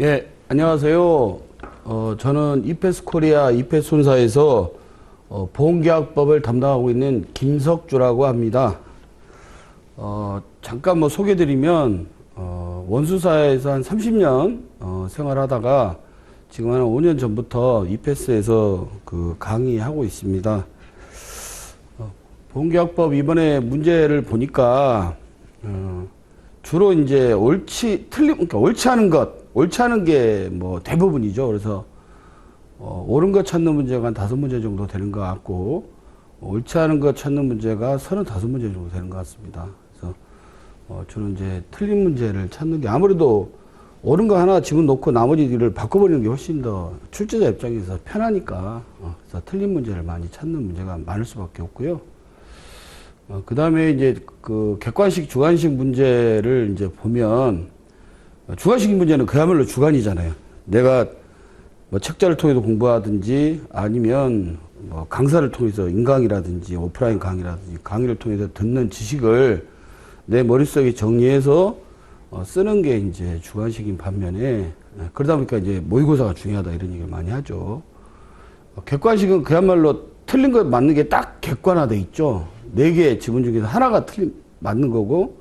예, 안녕하세요. 저는 이페스 코리아 이페스 본사에서 보험계약법을 담당하고 있는 김석주라고 합니다. 잠깐 뭐 소개드리면 원수사에서 한 30년 생활하다가 지금 한 5년 전부터 이페스에서 그 강의하고 있습니다. 보험계약법 이번에 문제를 보니까 주로 이제 그러니까 옳지 않은 게 뭐 대부분이죠. 그래서 옳은 것 찾는 문제가 한 5문제 정도 되는 것 같고, 옳지 않은 것 찾는 문제가 35문제 정도 되는 것 같습니다. 그래서 주로 이제 틀린 문제를 찾는 게, 아무래도 옳은 거 하나 집어넣고 나머지를 바꿔버리는 게 훨씬 더 출제자 입장에서 편하니까, 그래서 틀린 문제를 많이 찾는 문제가 많을 수밖에 없고요. 그 다음에 이제 그 객관식, 주관식 문제를 이제 보면, 주관식 문제는 그야말로 주관이잖아요. 내가 뭐 책자를 통해서 공부하든지 아니면 뭐 강사를 통해서 인강이라든지 오프라인 강의라든지 강의를 통해서 듣는 지식을 내 머릿속에 정리해서 쓰는 게 이제 주관식인 반면에, 그러다 보니까 이제 모의고사가 중요하다 이런 얘기를 많이 하죠. 객관식은 그야말로 틀린 거 맞는 게 딱 객관화돼 있죠. 4개의 지문 중에서 하나가 맞는 거고,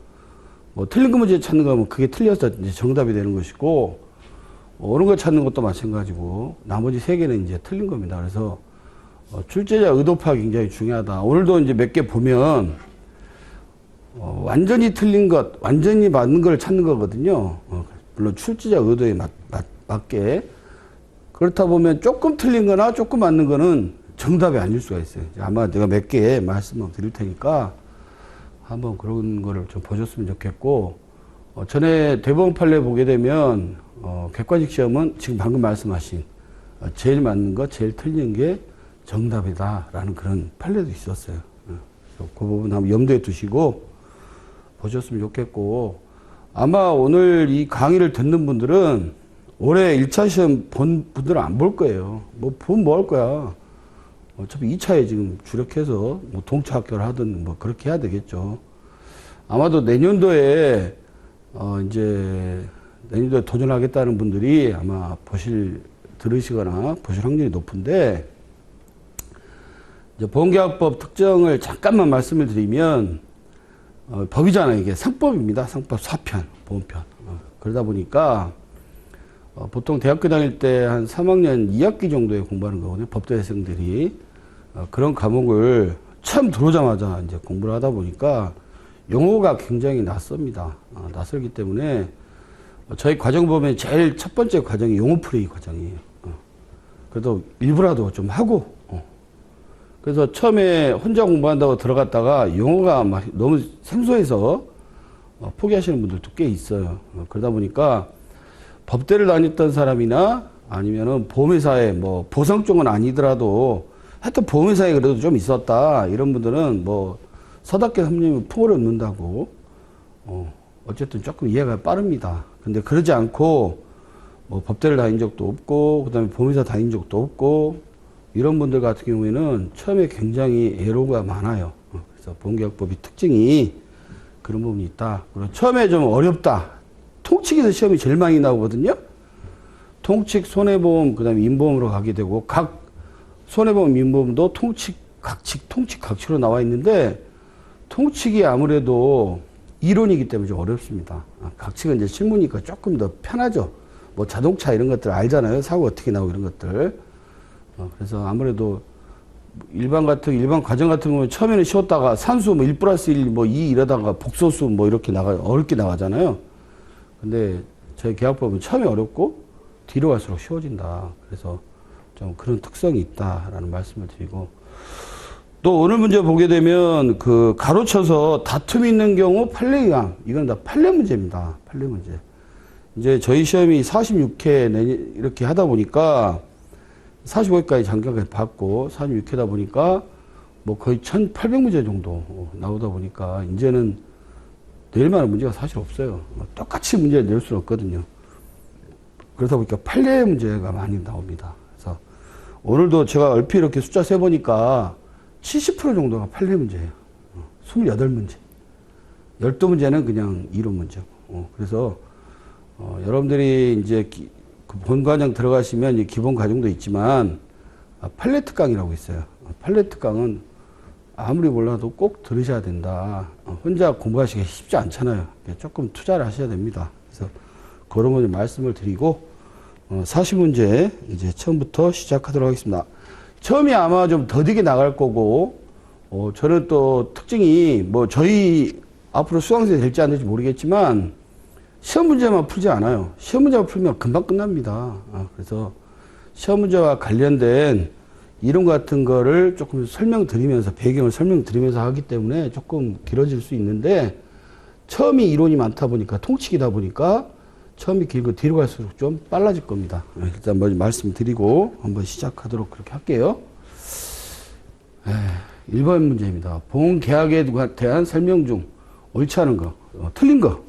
뭐 틀린 거 문제 찾는 거면 그게 틀려서 이제 정답이 되는 것이고, 옳은 거 찾는 것도 마찬가지고, 나머지 3개는 이제 틀린 겁니다. 그래서 출제자 의도 파악이 굉장히 중요하다. 오늘도 이제 몇 개 보면 완전히 틀린 것, 완전히 맞는 걸 찾는 거거든요. 물론 출제자 의도에 맞게. 그렇다 보면 조금 틀린 거나 조금 맞는 거는 정답이 아닐 수가 있어요. 아마 제가 몇 개 말씀을 드릴 테니까 한번 그런 거를 좀 보셨으면 좋겠고, 전에 대법원 판례 보게 되면 객관식 시험은 지금 방금 말씀하신 제일 맞는 거, 제일 틀린 게 정답이다라는 그런 판례도 있었어요. 그래서 그 부분 한번 염두에 두시고 보셨으면 좋겠고, 아마 오늘 이 강의를 듣는 분들은 올해 1차 시험 본 분들은 안 볼 거예요. 보면 뭐 할 거야. 어차피 2차에 지금 주력해서 뭐 동차 합격을 하든 뭐 그렇게 해야 되겠죠. 아마도 내년도에 이제 내년도에 도전하겠다는 분들이 아마 들으시거나 보실 확률이 높은데, 이제 보험계약법 특정을 잠깐만 말씀을 드리면, 법이잖아요. 이게 상법입니다. 상법 4편, 보험편. 그러다 보니까 보통 대학교 다닐 때 한 3학년 2학기 정도에 공부하는 거거든요. 법대생들이. 그런 과목을 처음 들어오자마자 이제 공부를 하다 보니까 용어가 굉장히 낯섭니다. 낯설기 때문에 저희 과정 보면 제일 첫 번째 과정이 용어 풀이 과정이에요. 그래도 일부라도 좀 하고, 그래서 처음에 혼자 공부한다고 들어갔다가 용어가 막 너무 생소해서 포기하시는 분들도 꽤 있어요. 그러다 보니까 법대를 다녔던 사람이나 아니면은 보험회사에 뭐 보상 쪽은 아니더라도 하여튼 보험회사에 그래도 좀 있었다 이런 분들은 뭐 서답게 선생님이 풍을 얻는다고 어쨌든 조금 이해가 빠릅니다. 근데 그러지 않고 뭐 법대를 다닌 적도 없고 그다음에 보험회사 다닌 적도 없고 이런 분들 같은 경우에는 처음에 굉장히 애로가 많아요. 그래서 보험계약법이 특징이 그런 부분이 있다. 그리고 처음에 좀 어렵다. 통칙에서 시험이 제일 많이 나오거든요. 통칙, 손해보험, 그다음에 인보험으로 가게 되고, 각 손해보험, 인보험도 통칙, 각칙으로 나와 있는데, 통칙이 아무래도 이론이기 때문에 좀 어렵습니다. 각칙은 이제 실무니까 조금 더 편하죠. 뭐 자동차 이런 것들 알잖아요. 사고 어떻게 나오고 이런 것들. 그래서 아무래도 일반 과정 같은 경우는 처음에는 쉬웠다가 산수 뭐 1+1 뭐 2 이러다가 복소수 뭐 이렇게 어렵게 나가잖아요. 근데 저희 계약법은 처음에 어렵고 뒤로 갈수록 쉬워진다. 그래서 좀 그런 특성이 있다라는 말씀을 드리고, 또 오늘 문제 보게 되면 그 가로쳐서 다툼이 있는 경우 판례 위반, 이건 다 판례 문제입니다. 판례 문제. 이제 저희 시험이 46회 이렇게 하다 보니까 45회까지 장기까지 받고 46회다 보니까 뭐 거의 1800문제 정도 나오다 보니까 이제는 낼 만한 문제가 사실 없어요. 똑같이 문제를 낼 수는 없거든요. 그러다 보니까 판례 문제가 많이 나옵니다. 그래서 오늘도 제가 얼핏 이렇게 숫자 세보니까 70% 정도가 판례 문제예요. 28문제. 12문제는 그냥 이론 문제고. 그래서 여러분들이 이제 그 본과정 들어가시면 이 기본 과정도 있지만 팔레트 강이라고 있어요. 팔레트 강은 아무리 몰라도 꼭 들으셔야 된다. 혼자 공부하시기 쉽지 않잖아요. 조금 투자를 하셔야 됩니다. 그래서 그런 거 좀 말씀을 드리고 40문제 이제 처음부터 시작하도록 하겠습니다. 처음이 아마 좀 더디게 나갈 거고 저는 또 특징이 뭐 저희 앞으로 수강생이 될지 안 될지 모르겠지만 시험 문제만 풀지 않아요. 시험 문제만 풀면 금방 끝납니다. 그래서 시험 문제와 관련된 이론 같은 거를 조금 설명드리면서 배경을 설명드리면서 하기 때문에 조금 길어질 수 있는데 처음이 이론이 많다 보니까 통치기다 보니까 처음이 길고 뒤로 갈수록 좀 빨라질 겁니다. 일단 먼저 말씀드리고 한번 시작하도록 그렇게 할게요. 1번 문제입니다. 보험계약에 대한 설명 중 옳지 않은 거, 틀린 거.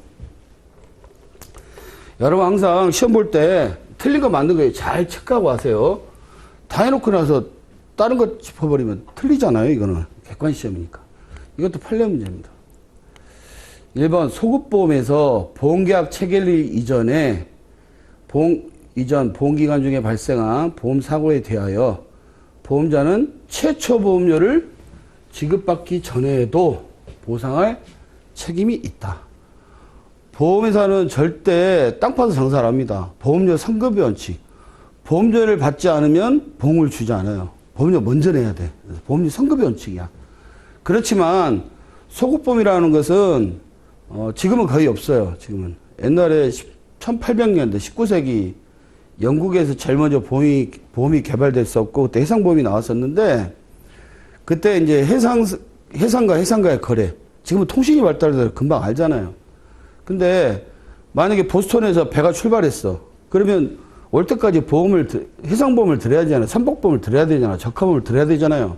여러분 항상 시험 볼 때 틀린 거 맞는 거 잘 체크하고 하세요. 다 해놓고 나서 다른 거 짚어버리면 틀리잖아요. 이거는 객관시험이니까. 이것도 판례 문제입니다. 1번 소급보험에서 보험계약 체결일 이전에 보험기간 중에 발생한 보험사고에 대하여 보험자는 최초 보험료를 지급받기 전에도 보상할 책임이 있다. 보험회사는 절대 땅 파서 장사를 합니다. 보험료 상급의 원칙. 보험료를 받지 않으면 보험을 주지 않아요. 보험료 먼저 내야 돼. 보험료 상급의 원칙이야. 그렇지만 소급보험이라는 것은 지금은 거의 없어요. 지금은 옛날에 1800년대 19세기 영국에서 제일 먼저 보험이 개발됐었고 그때 해상보험이 나왔었는데 그때 이제 해상과 해상과의 거래. 지금은 통신이 발달해서 금방 알잖아요. 근데 만약에 보스턴에서 배가 출발했어. 그러면 올 때까지 해상보험을 들어야 되잖아요. 선박보험을 들어야 되잖아요. 적화보험을 들어야 되잖아요.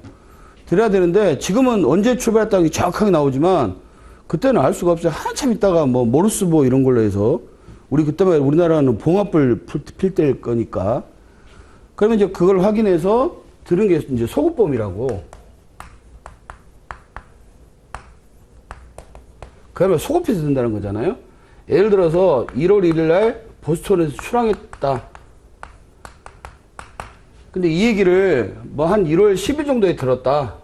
들어야 되는데 지금은 언제 출발했다는 게 정확하게 나오지만 그때는 알 수가 없어요. 한참 있다가 뭐 모르스보 이런 걸로 해서 그때만 우리나라는 봉합을 필 때일 거니까 그러면 이제 그걸 확인해서 들은 게 이제 소급보험이라고. 그러면 소급해서 든다는 거잖아요. 예를 들어서 1월 1일 날 보스턴에서 출항했다. 근데 이 얘기를 뭐 한 1월 10일 정도에 들었다.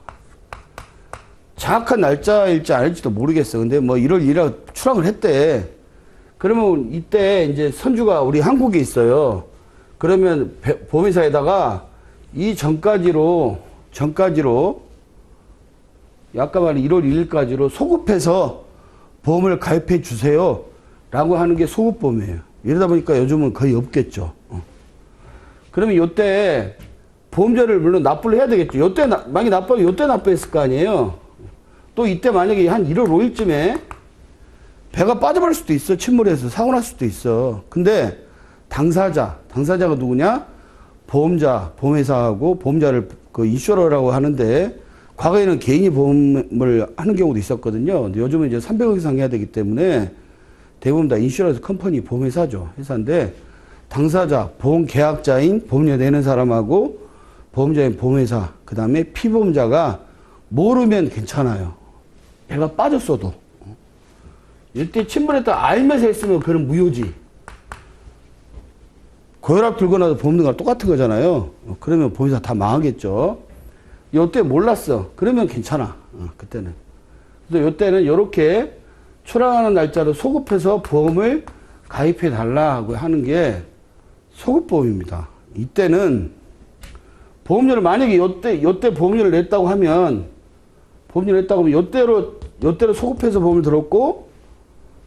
정확한 날짜일지 아닐지도 모르겠어. 근데 뭐 1월 1일 출항을 했대. 그러면 이때 이제 선주가 우리 한국에 있어요. 그러면 보험회사에다가 이 전까지로 아까 말한 1월 1일까지로 소급해서 보험을 가입해 주세요. 라고 하는 게 소급보험이에요. 이러다 보니까 요즘은 거의 없겠죠. 그러면 요때 보험료를 물론 납부를 해야 되겠죠. 요때 만약에 납부하면 요때 납부했을 거 아니에요. 또 이때 만약에 한 1월 5일쯤에 배가 빠져버릴 수도 있어. 침몰해서 사고 날 수도 있어. 근데 당사자가 누구냐? 보험자, 보험회사하고 보험자를 그 인슈러라고 하는데 과거에는 개인이 보험을 하는 경우도 있었거든요. 근데 요즘은 이제 300억 이상 해야 되기 때문에 대부분 다 인슈런스 컴퍼니 보험회사죠. 회사인데 당사자, 보험계약자인 보험료 내는 사람하고 보험자인 보험회사, 그 다음에 피보험자가 모르면 괜찮아요. 배가 빠졌어도. 이때 침몰했다 알면서 했으면 그건 무효지. 고혈압 들고 나서 보험 든 거랑 똑같은 거잖아요. 그러면 보험회사 다 망하겠죠. 요때 몰랐어. 그러면 괜찮아. 그때는. 그래서 요때는 요렇게 출항하는 날짜로 소급해서 보험을 가입해 달라고 하는 게 소급보험입니다. 이때는 보험료를 만약에 요때 보험료를 냈다고 하면 요때로 소급해서 보험을 들었고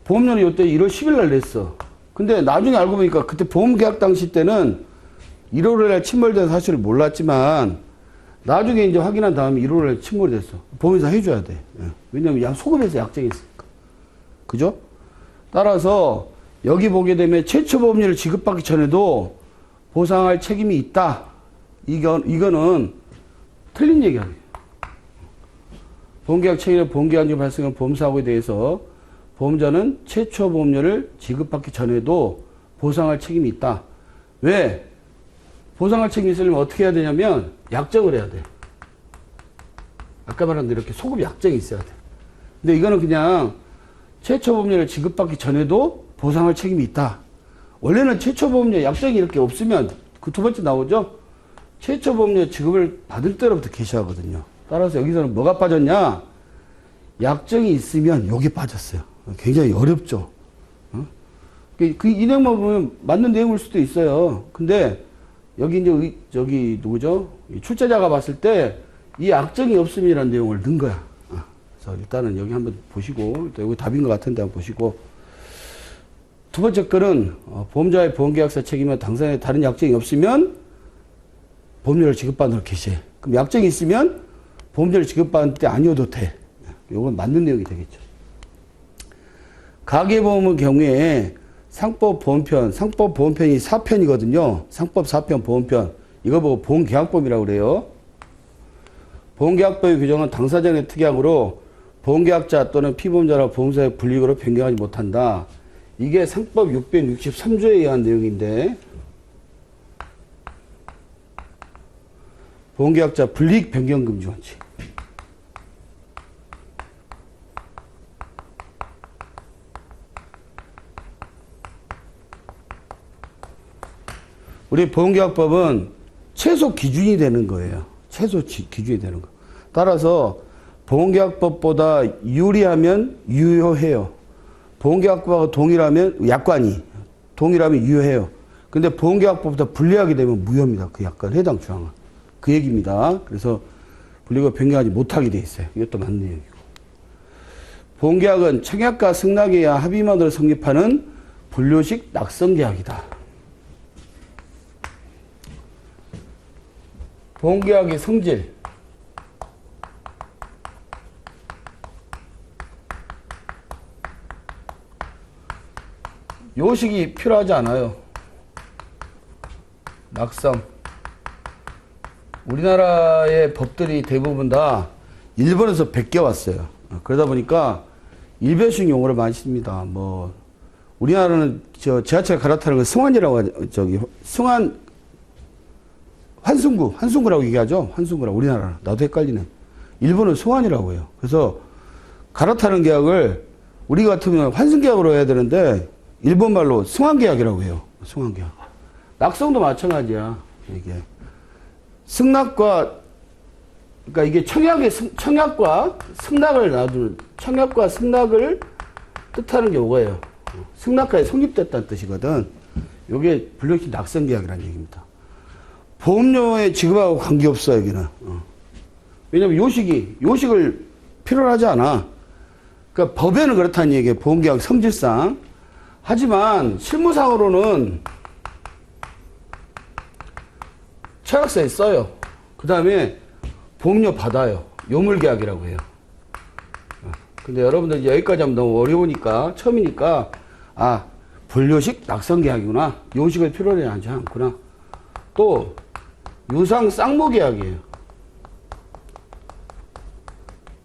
보험료는 요때 1월 10일 날 냈어. 근데 나중에 알고 보니까 그때 보험 계약 당시 때는 1월에 날 침몰된 사실을 몰랐지만 나중에 이제 확인한 다음에 1월에 침몰이 됐어. 보험회사 해줘야 돼. 왜냐면 소급해서 약정이 있으니까. 그죠? 따라서 여기 보게 되면 최초 보험료를 지급받기 전에도 보상할 책임이 있다. 이거는 틀린 얘기 아니에요. 보험계약 체결 보험기간 중에 발생한 보험사고에 대해서 보험자는 최초 보험료를 지급받기 전에도 보상할 책임이 있다. 왜? 보상할 책임이 있으려면 어떻게 해야 되냐면 약정을 해야 돼. 아까 말한 대로 이렇게 소급 약정이 있어야 돼. 근데 이거는 그냥 최초 보험료를 지급받기 전에도 보상할 책임이 있다. 원래는 최초보험료 약정이 이렇게 없으면 그 두 번째 나오죠. 최초보험료 지급을 받을 때로부터 개시하거든요. 따라서 여기서는 뭐가 빠졌냐? 약정이 있으면 여기 빠졌어요. 굉장히 어렵죠. 이 내용만 보면 맞는 내용일 수도 있어요. 근데 여기 이제 저기 누구죠? 출제자가 봤을 때 이 약정이 없음이라는 내용을 넣은 거야. 그래서 일단은 여기 한번 보시고, 여기 답인 것 같은데 한번 보시고. 두 번째 거는 보험자의 보험계약서 책임은 당사자의 다른 약정이 없으면 보험료를 지급받는 걸 개시해. 그럼 약정이 있으면 보험료를 지급받을 때 아니어도 돼. 이건 맞는 내용이 되겠죠. 가계보험의 경우에 상법보험편이 4편이거든요. 상법 4편 보험편. 이거 보고 보험계약법이라고 그래요. 보험계약법의 규정은 당사자의 특약으로 보험계약자 또는 피보험자라 보험사의 불이익으로 변경하지 못한다. 이게 상법 663조에 의한 내용인데, 보험계약자 불이익 변경 금지 원칙. 우리 보험계약법은 최소 기준이 되는 거예요. 최소 기준이 되는 거. 따라서 보험계약법보다 유리하면 유효해요. 보험계약법과 동일하면 약관이 동일하면 유효해요. 근데 보험계약법보다 불리하게 되면 무효입니다. 그 약관 해당 조항은. 그 얘기입니다. 그래서 불리고 변경하지 못하게 돼 있어요. 이것도 맞는 얘기고. 보험계약은 청약과 승낙에야 합의만으로 성립하는 분류식 낙선계약이다. 보험계약의 성질. 요식이 필요하지 않아요. 낙선. 우리나라의 법들이 대부분 다 일본에서 베껴왔어요. 그러다 보니까 일변식 용어를 많이 씁니다. 뭐 우리나라는 지하철 갈아타는 걸 승환이라고 하죠. 승환 환승구라고 얘기하죠. 환승구라고. 우리나라는. 나도 헷갈리네. 일본은 승환이라고 해요. 그래서 갈아타는 계약을 우리 같으면 환승계약으로 해야 되는데 일본말로 승환계약이라고 해요. 승환계약. 낙선도 마찬가지야. 이게 승낙과, 그러니까 이게 청약과 승낙을 뜻하는 게 뭐예요? 승낙까지 성립됐다는 뜻이거든. 이게 불력식 낙선계약이라는 얘기입니다. 보험료의 지급하고 관계없어, 여기는. 왜냐면 요식을 필요로 하지 않아. 그러니까 법에는 그렇다는 얘기예요. 보험계약 성질상. 하지만 실무상으로는 청약서에 써요. 그 다음에 보험료 받아요. 요물계약이라고 해요. 근데 여러분들 여기까지 하면 너무 어려우니까, 처음이니까, 분류식 낙선계약이구나. 요식을 필요로 하지 않구나. 또 유상 쌍모계약이에요.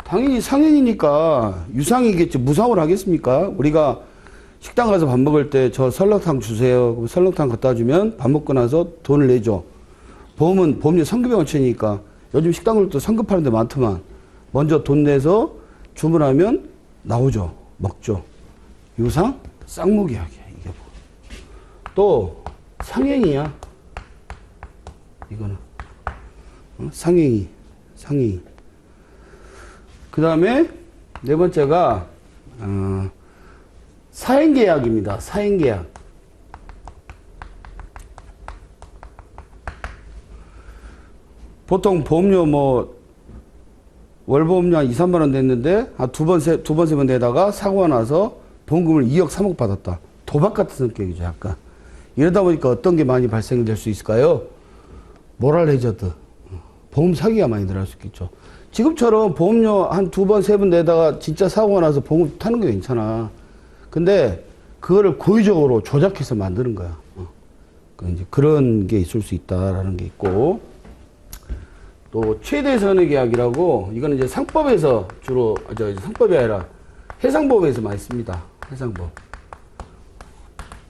당연히 상인이니까 유상이겠지. 무상으로 하겠습니까? 우리가 식당 가서 밥 먹을 때 저 설렁탕 주세요. 그럼 설렁탕 갖다 주면 밥 먹고 나서 돈을 내죠. 보험은 보험료 성급의 원칙이니까 요즘 식당들도 성급하는 데 많더만. 먼저 돈 내서 주문하면 나오죠. 먹죠. 유상 쌍모계약이야. 이게 뭐. 또 상행이야. 이거는 상행이. 그 다음에 네 번째가 사행계약입니다. 사행계약. 보통 보험료 월보험료 한 2, 3만 원 냈는데 두 번, 세 번 내다가 사고가 나서 보험금을 2억, 3억 받았다. 도박 같은 성격이죠. 약간. 이러다 보니까 어떤 게 많이 발생될 수 있을까요? 모랄 해저드. 보험 사기가 많이 늘어날 수 있겠죠. 지금처럼 보험료 한 두 번, 세 번 내다가 진짜 사고가 나서 보험 타는 게 괜찮아. 근데 그거를 고의적으로 조작해서 만드는 거야. 이제 그런 게 있을 수 있다라는 게 있고, 또 최대 선의 계약이라고, 이거는 이제 상법에서 주로, 상법이 아니라 해상보험에서 많이 씁니다. 해상보험.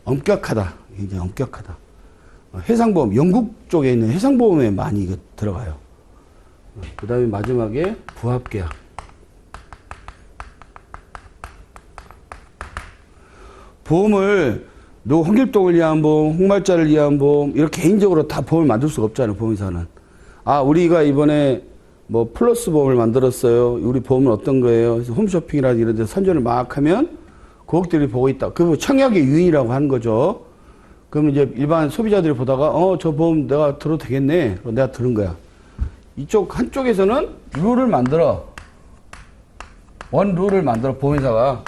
엄격하다. 굉장히 엄격하다. 해상보험, 영국 쪽에 있는 해상보험에 많이 이거 들어가요. 그 다음에 마지막에 부합계약. 보험을 너 홍길동을 위한 보험, 홍말자를 위한 보험, 이렇게 개인적으로 다 보험을 만들 수가 없잖아요, 보험회사는. 아, 우리가 이번에 뭐 플러스 보험을 만들었어요. 우리 보험은 어떤 거예요? 그래서 홈쇼핑이라든지 이런 데 선전을 막 하면 고객들이 보고 있다. 그거 청약의 유인이라고 하는 거죠. 그럼 이제 일반 소비자들이 보다가, 저 보험 내가 들어도 되겠네. 그럼 내가 들은 거야. 이쪽, 한쪽에서는 룰을 만들어. 원 룰을 만들어, 보험회사가.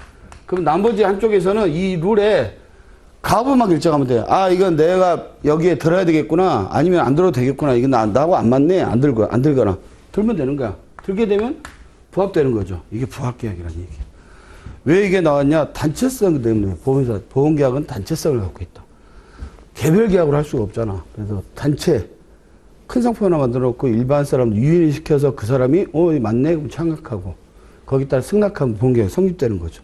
그럼 나머지 한쪽에서는 이 룰에 가부만 결정하면 돼요. 아, 이건 내가 여기에 들어야 되겠구나. 아니면 안 들어도 되겠구나. 이건 나하고 안 맞네. 안 들거나. 들면 되는 거야. 들게 되면 부합되는 거죠. 이게 부합계약이라는 얘기예요. 왜 이게 나왔냐? 단체성 때문에. 보험회사, 보험계약은 단체성을 갖고 있다. 개별 계약을 할 수가 없잖아. 그래서 단체, 큰 상품 하나 만들어 놓고 일반 사람 유인을 시켜서 그 사람이, 맞네. 그럼 착각하고. 거기에 따라 승낙하면 보험계약이 성립되는 거죠.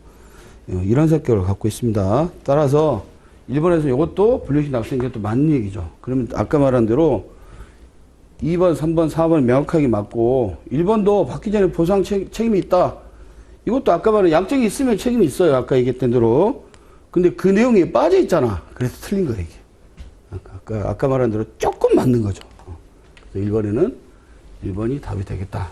이런 성격을 갖고 있습니다. 따라서 일본에서 이것도 분류식 낙수인 또 맞는 얘기죠. 그러면 아까 말한 대로 2번, 3번, 4번 명확하게 맞고 1번도 받기 전에 보상 책임이 있다. 이것도 아까 말한 약정이 있으면 책임이 있어요. 아까 얘기했던 대로. 근데 그 내용이 빠져 있잖아. 그래서 틀린 거예요, 이게. 아까 말한 대로 조금 맞는 거죠. 그래서 1번에는 1번이 답이 되겠다.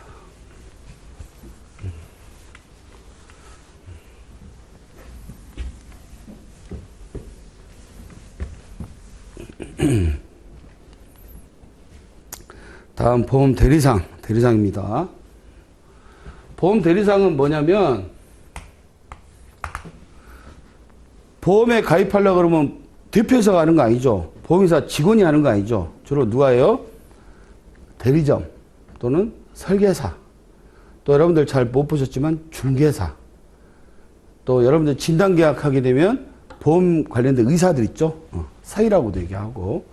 다음 보험 대리상입니다. 보험 대리상은 뭐냐면 보험에 가입하려고 그러면 대표회사가 하는 거 아니죠. 보험회사 직원이 하는 거 아니죠. 주로 누가 해요? 대리점 또는 설계사, 또 여러분들 잘 못 보셨지만 중개사, 또 여러분들 진단계약하게 되면 보험 관련된 의사들 있죠. 사이라고도 얘기하고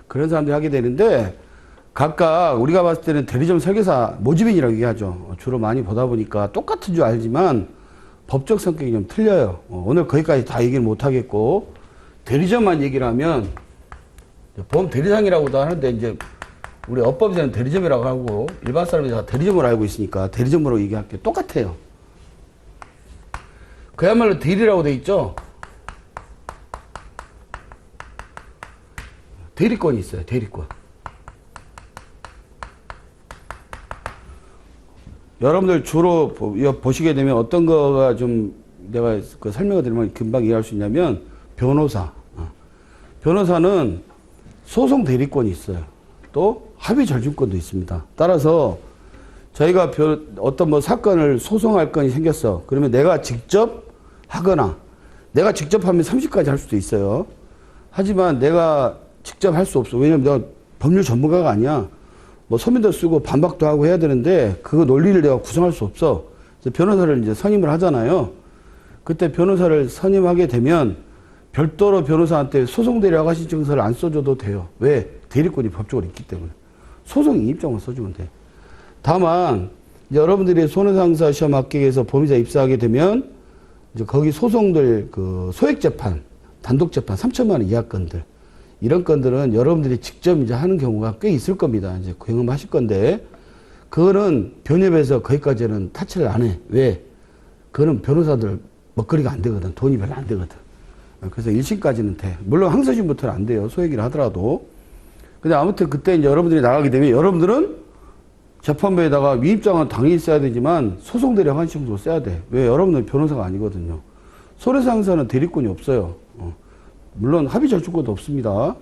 그런 사람들이 하게 되는데 각각 우리가 봤을 때는 대리점 설계사 모집인이라고 얘기하죠. 주로 많이 보다 보니까 똑같은 줄 알지만 법적 성격이 좀 틀려요. 오늘 거기까지 다 얘기를 못 하겠고 대리점만 얘기를 하면 보험 대리상이라고도 하는데 이제 우리 업법에서는 대리점이라고 하고 일반 사람들이 다 대리점으로 알고 있으니까 대리점으로 얘기할게요. 똑같아요. 그야말로 대리라고 돼 있죠. 대리권이 있어요. 대리권. 여러분들 주로 보시게 되면 어떤 거가 좀 내가 그 설명을 드리면 금방 이해할 수 있냐면 변호사. 변호사는 소송 대리권이 있어요. 또 합의 절충권도 있습니다. 따라서 저희가 어떤 뭐 사건을 소송할 건이 생겼어. 그러면 내가 직접 하거나 내가 직접 하면 30까지 할 수도 있어요. 하지만 내가 직접 할 수 없어. 왜냐면 내가 법률 전문가가 아니야. 뭐 서면도 쓰고 반박도 하고 해야 되는데 그 논리를 내가 구성할 수 없어. 그래서 변호사를 이제 선임을 하잖아요. 그때 변호사를 선임하게 되면 별도로 변호사한테 소송 대리하고 하신 증서를 안 써줘도 돼요. 왜? 대리권이 법적으로 있기 때문에. 소송 이입장만 써주면 돼. 다만 여러분들이 손해상사 시험 합격해서 보험회사 입사하게 되면 이제 거기 소송들 그 소액재판, 단독재판 3천만 원 이하 건들 이런 건들은 여러분들이 직접 이제 하는 경우가 꽤 있을 겁니다. 이제 경험하실 건데, 그거는 변협에서 거기까지는 타치를 안 해. 왜? 그거는 변호사들 먹거리가 안 되거든. 돈이 별로 안 되거든. 그래서 1심까지는 돼. 물론 항소심부터는 안 돼요. 소액이라 하더라도. 근데 아무튼 그때 이제 여러분들이 나가게 되면 여러분들은 재판부에다가 위임장은 당연히 써야 되지만 소송대리 환심도 써야 돼. 왜? 여러분들은 변호사가 아니거든요. 손해상사는 대리권이 없어요. 물론 합의 절충권도 없습니다.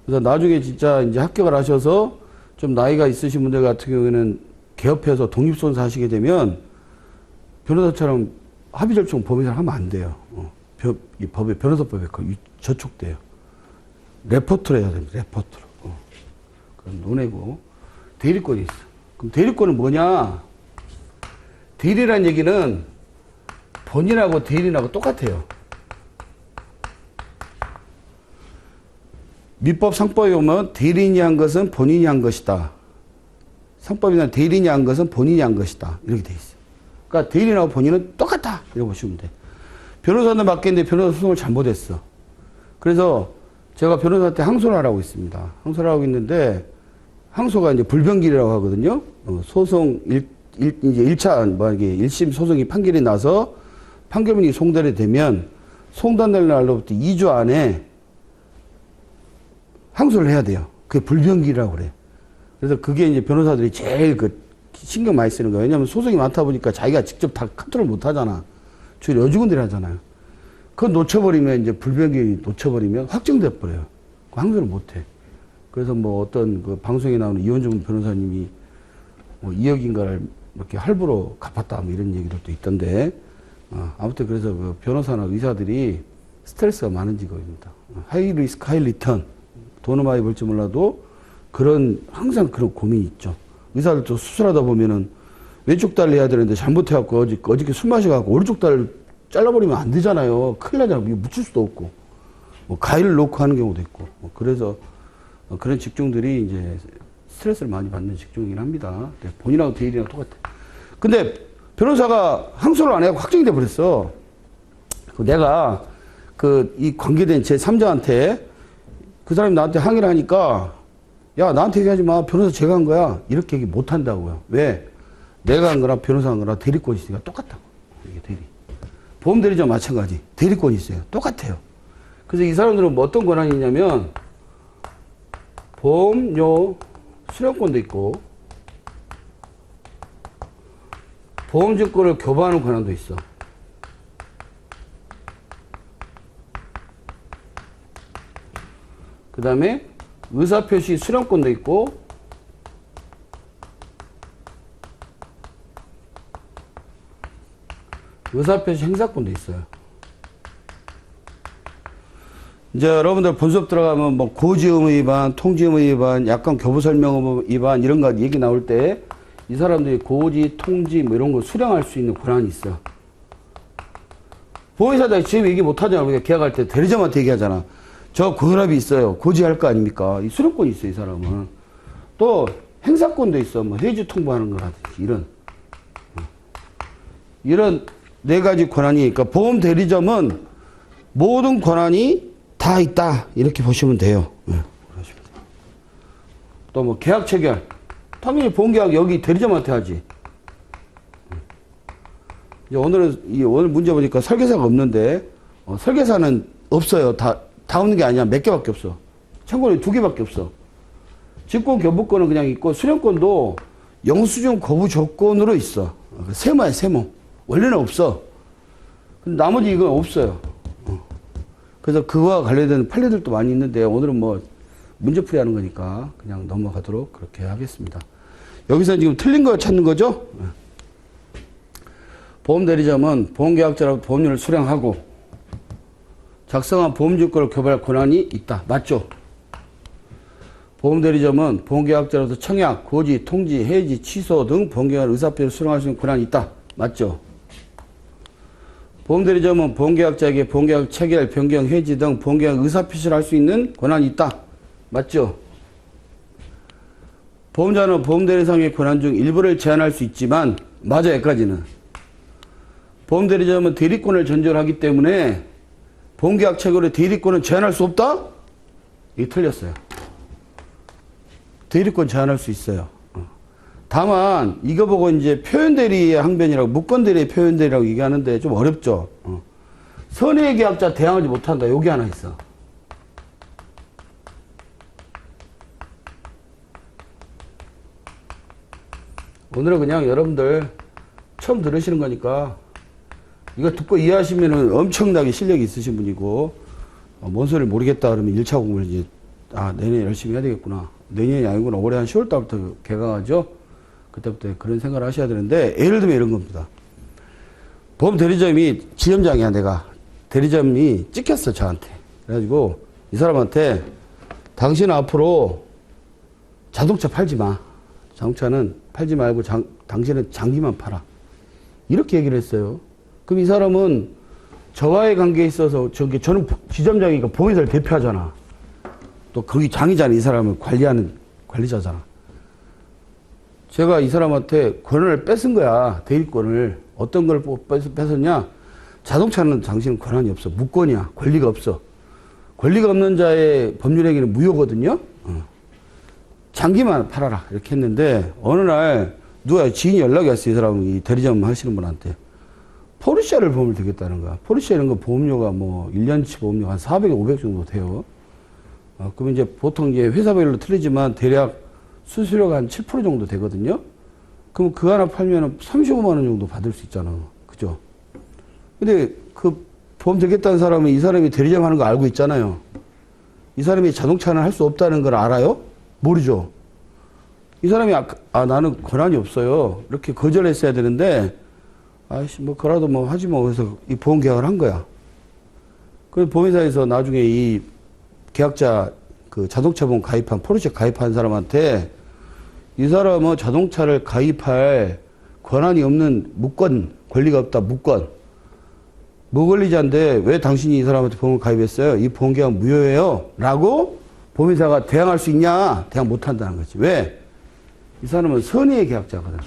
그래서 나중에 진짜 이제 합격을 하셔서 좀 나이가 있으신 분들 같은 경우에는 개업해서 독립손사 하시게 되면 변호사처럼 합의 절충 법에서 하면 안 돼요. 이 법에, 변호사법에 저촉돼요. 레포트로 해야 됩니다. 레포트로. 그럼 논해고 대리권이 있어. 그럼 대리권은 뭐냐? 대리란 얘기는 본인하고 대리인하고 똑같아요. 민법 상법에 보면 대리인이 한 것은 본인이 한 것이다. 상법이나 대리인이 한 것은 본인이 한 것이다. 이렇게 돼 있어요. 그러니까 대리인하고 본인은 똑같다. 이렇게 보시면 돼. 변호사는 맡겼는데 변호사 소송을 잘못했어. 그래서 제가 변호사한테 항소를 하라고 있습니다. 항소를 하고 있는데 항소가 이제 불변기라고 하거든요. 소송 이제 1차 뭐 이게 1심 소송이 판결이 나서 판결문이 송달이 되면 송달날 날로부터 2주 안에 항소를 해야 돼요. 그게 불변기라고 그래. 그래서 그게 이제 변호사들이 제일 그 신경 많이 쓰는 거예요. 왜냐하면 소송이 많다 보니까 자기가 직접 다 컨트롤 못 하잖아. 주로 여직원들이 하잖아요. 그거 놓쳐버리면 이제 불변기 놓쳐버리면 확정돼 버려요. 항소를 못 해. 그래서 뭐 어떤 그 방송에 나오는 이원종 변호사님이 뭐 2억인가를 이렇게 할부로 갚았다 뭐 이런 얘기들도 있던데 아무튼 그래서 그 변호사나 의사들이 스트레스가 많은 직업입니다. 하이 리스크 하이 리턴 돈을 많이 벌지 몰라도 그런 항상 그런 고민이 있죠. 의사들도 수술하다 보면은 왼쪽 다리를 해야 되는데 잘못해갖고 어저께 술 마셔갖고 오른쪽 다리를 잘라버리면 안 되잖아요. 큰일 나잖아요. 묻힐 수도 없고 뭐 가위를 놓고 하는 경우도 있고 뭐 그래서 그런 직종들이 이제 스트레스를 많이 받는 직종이긴 합니다. 본인하고 대리랑 똑같아. 근데 변호사가 항소를 안 해서 확정이 돼 버렸어. 내가 이 관계된 제 3자한테 그 사람이 나한테 항의를 하니까 야 나한테 얘기하지 마. 변호사 제가 한 거야. 이렇게 얘기 못 한다고요. 왜? 내가 한 거나 변호사 한 거나 대리권이 있으니까 똑같다고. 이게 대리. 보험 대리자 마찬가지. 대리권이 있어요. 똑같아요. 그래서 이 사람들은 뭐 어떤 권한이 있냐면 보험료 수령권도 있고 보험증권을 교부하는 권한도 있어. 그 다음에 의사표시 수령권도 있고 의사표시 행사권도 있어요. 이제 여러분들 본수업 들어가면 뭐 고지의무 위반, 통지의무 위반, 약관 교부설명 위반 이런 거 얘기 나올 때 이 사람들이 고지, 통지 뭐 이런 거 수령할 수 있는 권한이 있어. 보험회사다 지금 얘기 못 하잖아. 우리가 계약할 때 대리점한테 얘기하잖아. 저 고혈압이 있어요. 고지할 거 아닙니까? 이 수령권이 있어, 이 사람은. 또 행사권도 있어. 뭐 해지 통보하는 거라든지 이런 네 가지 권한이. 그러니까 보험 대리점은 모든 권한이 다 있다 이렇게 보시면 돼요. 또 뭐 계약 체결. 당연히 보험계약 여기 대리점한테 하지. 이제 오늘 문제 보니까 설계사가 없는데 설계사는 없어요. 다 없는 게 아니야. 몇 개밖에 없어. 참고로 2개밖에 없어. 직권 교부권은 그냥 있고 수령권도 영수증 거부 조건으로 있어. 세모야 세모. 원래는 없어. 근데 나머지 이건 없어요. 그래서 그와 관련된 판례들도 많이 있는데 오늘은 뭐 문제풀이 하는 거니까 그냥 넘어가도록 그렇게 하겠습니다. 여기서 지금 틀린 거 찾는 거죠? 보험대리점은 보험계약자라고 보험료를 수령하고 작성한 보험증권을 교부할 권한이 있다. 맞죠? 보험대리점은 보험계약자로서 청약, 고지, 통지, 해지, 취소 등 보험계약 의사표시를 수령할 수 있는 권한이 있다. 맞죠? 보험대리점은 보험계약자에게 보험계약 체결, 변경, 해지 등 보험계약 의사표시를 할 수 있는 권한이 있다. 맞죠? 보험자는 보험대리상의 권한 중 일부를 제한할 수 있지만 맞아 여기까지는. 보험대리점은 대리권을 전제로 하기 때문에 보험계약 체결의 대리권은 제한할 수 없다? 이게 틀렸어요. 대리권 제한할 수 있어요. 다만 이거 보고 이제 표현대리의 항변이라고 무권대리의 표현대리라고 얘기하는데 좀 어렵죠. 선의 계약자 대항하지 못한다. 여기 하나 있어. 오늘은 그냥 여러분들 처음 들으시는 거니까 이거 듣고 이해하시면은 엄청나게 실력이 있으신 분이고 뭔 소리를 모르겠다 그러면 1차 공부를 이제 내년에 열심히 해야 되겠구나. 내년이 아니구나. 올해 한 10월 달부터 개강하죠. 그때부터 그런 생각을 하셔야 되는데 예를 들면 이런 겁니다. 보험 대리점이 지점장이야 내가. 대리점이 찍혔어 저한테. 그래가지고 이 사람한테 당신은 앞으로 자동차 팔지 마. 자동차는 팔지 말고 당신은 장기만 팔아. 이렇게 얘기를 했어요. 그럼 이 사람은 저와의 관계에 있어서 저는 지점장이니까 보험회사를 대표하잖아. 또 거기 장이잖아. 이 사람을 관리하는 관리자잖아. 제가 이 사람한테 권한을 뺏은 거야. 대리권을. 어떤 걸 뺏었냐? 자동차는 당신은 권한이 없어. 무권이야. 권리가 없어. 권리가 없는 자의 법률행위는 무효거든요. 장기만 팔아라. 이렇게 했는데 어느 날 누가 지인이 연락이 왔어요. 이 사람이 대리점 하시는 분한테. 포르쉐를 보험을 들겠다는 거야. 포르쉐 이런 거 보험료가 뭐 1년치 보험료가 한 400, 500 정도 돼요. 그러면 이제 보통 이제 회사별로 틀리지만 대략 수수료가 한 7% 정도 되거든요. 그럼 그 하나 팔면은 35만 원 정도 받을 수 있잖아. 그죠? 근데 그 보험 들겠다는 사람은 이 사람이 대리점 하는 거 알고 있잖아요. 이 사람이 자동차는 할 수 없다는 걸 알아요? 모르죠. 이 사람이 나는 권한이 없어요. 이렇게 거절했어야 되는데 아이씨 뭐 그라도 뭐 하지 뭐 그래서 이 보험 계약을 한 거야. 그 보험회사에서 나중에 이 계약자 그 자동차 보험 가입한 포르쉐 가입한 사람한테 이 사람은 자동차를 가입할 권한이 없는 무권 권리가 없다 무권 무권리자인데 왜 당신이 이 사람한테 보험을 가입했어요? 이 보험 계약 무효예요 라고 보험회사가 대항할 수 있냐? 대항 못한다는 거지. 왜? 이 사람은 선의의 계약자거든.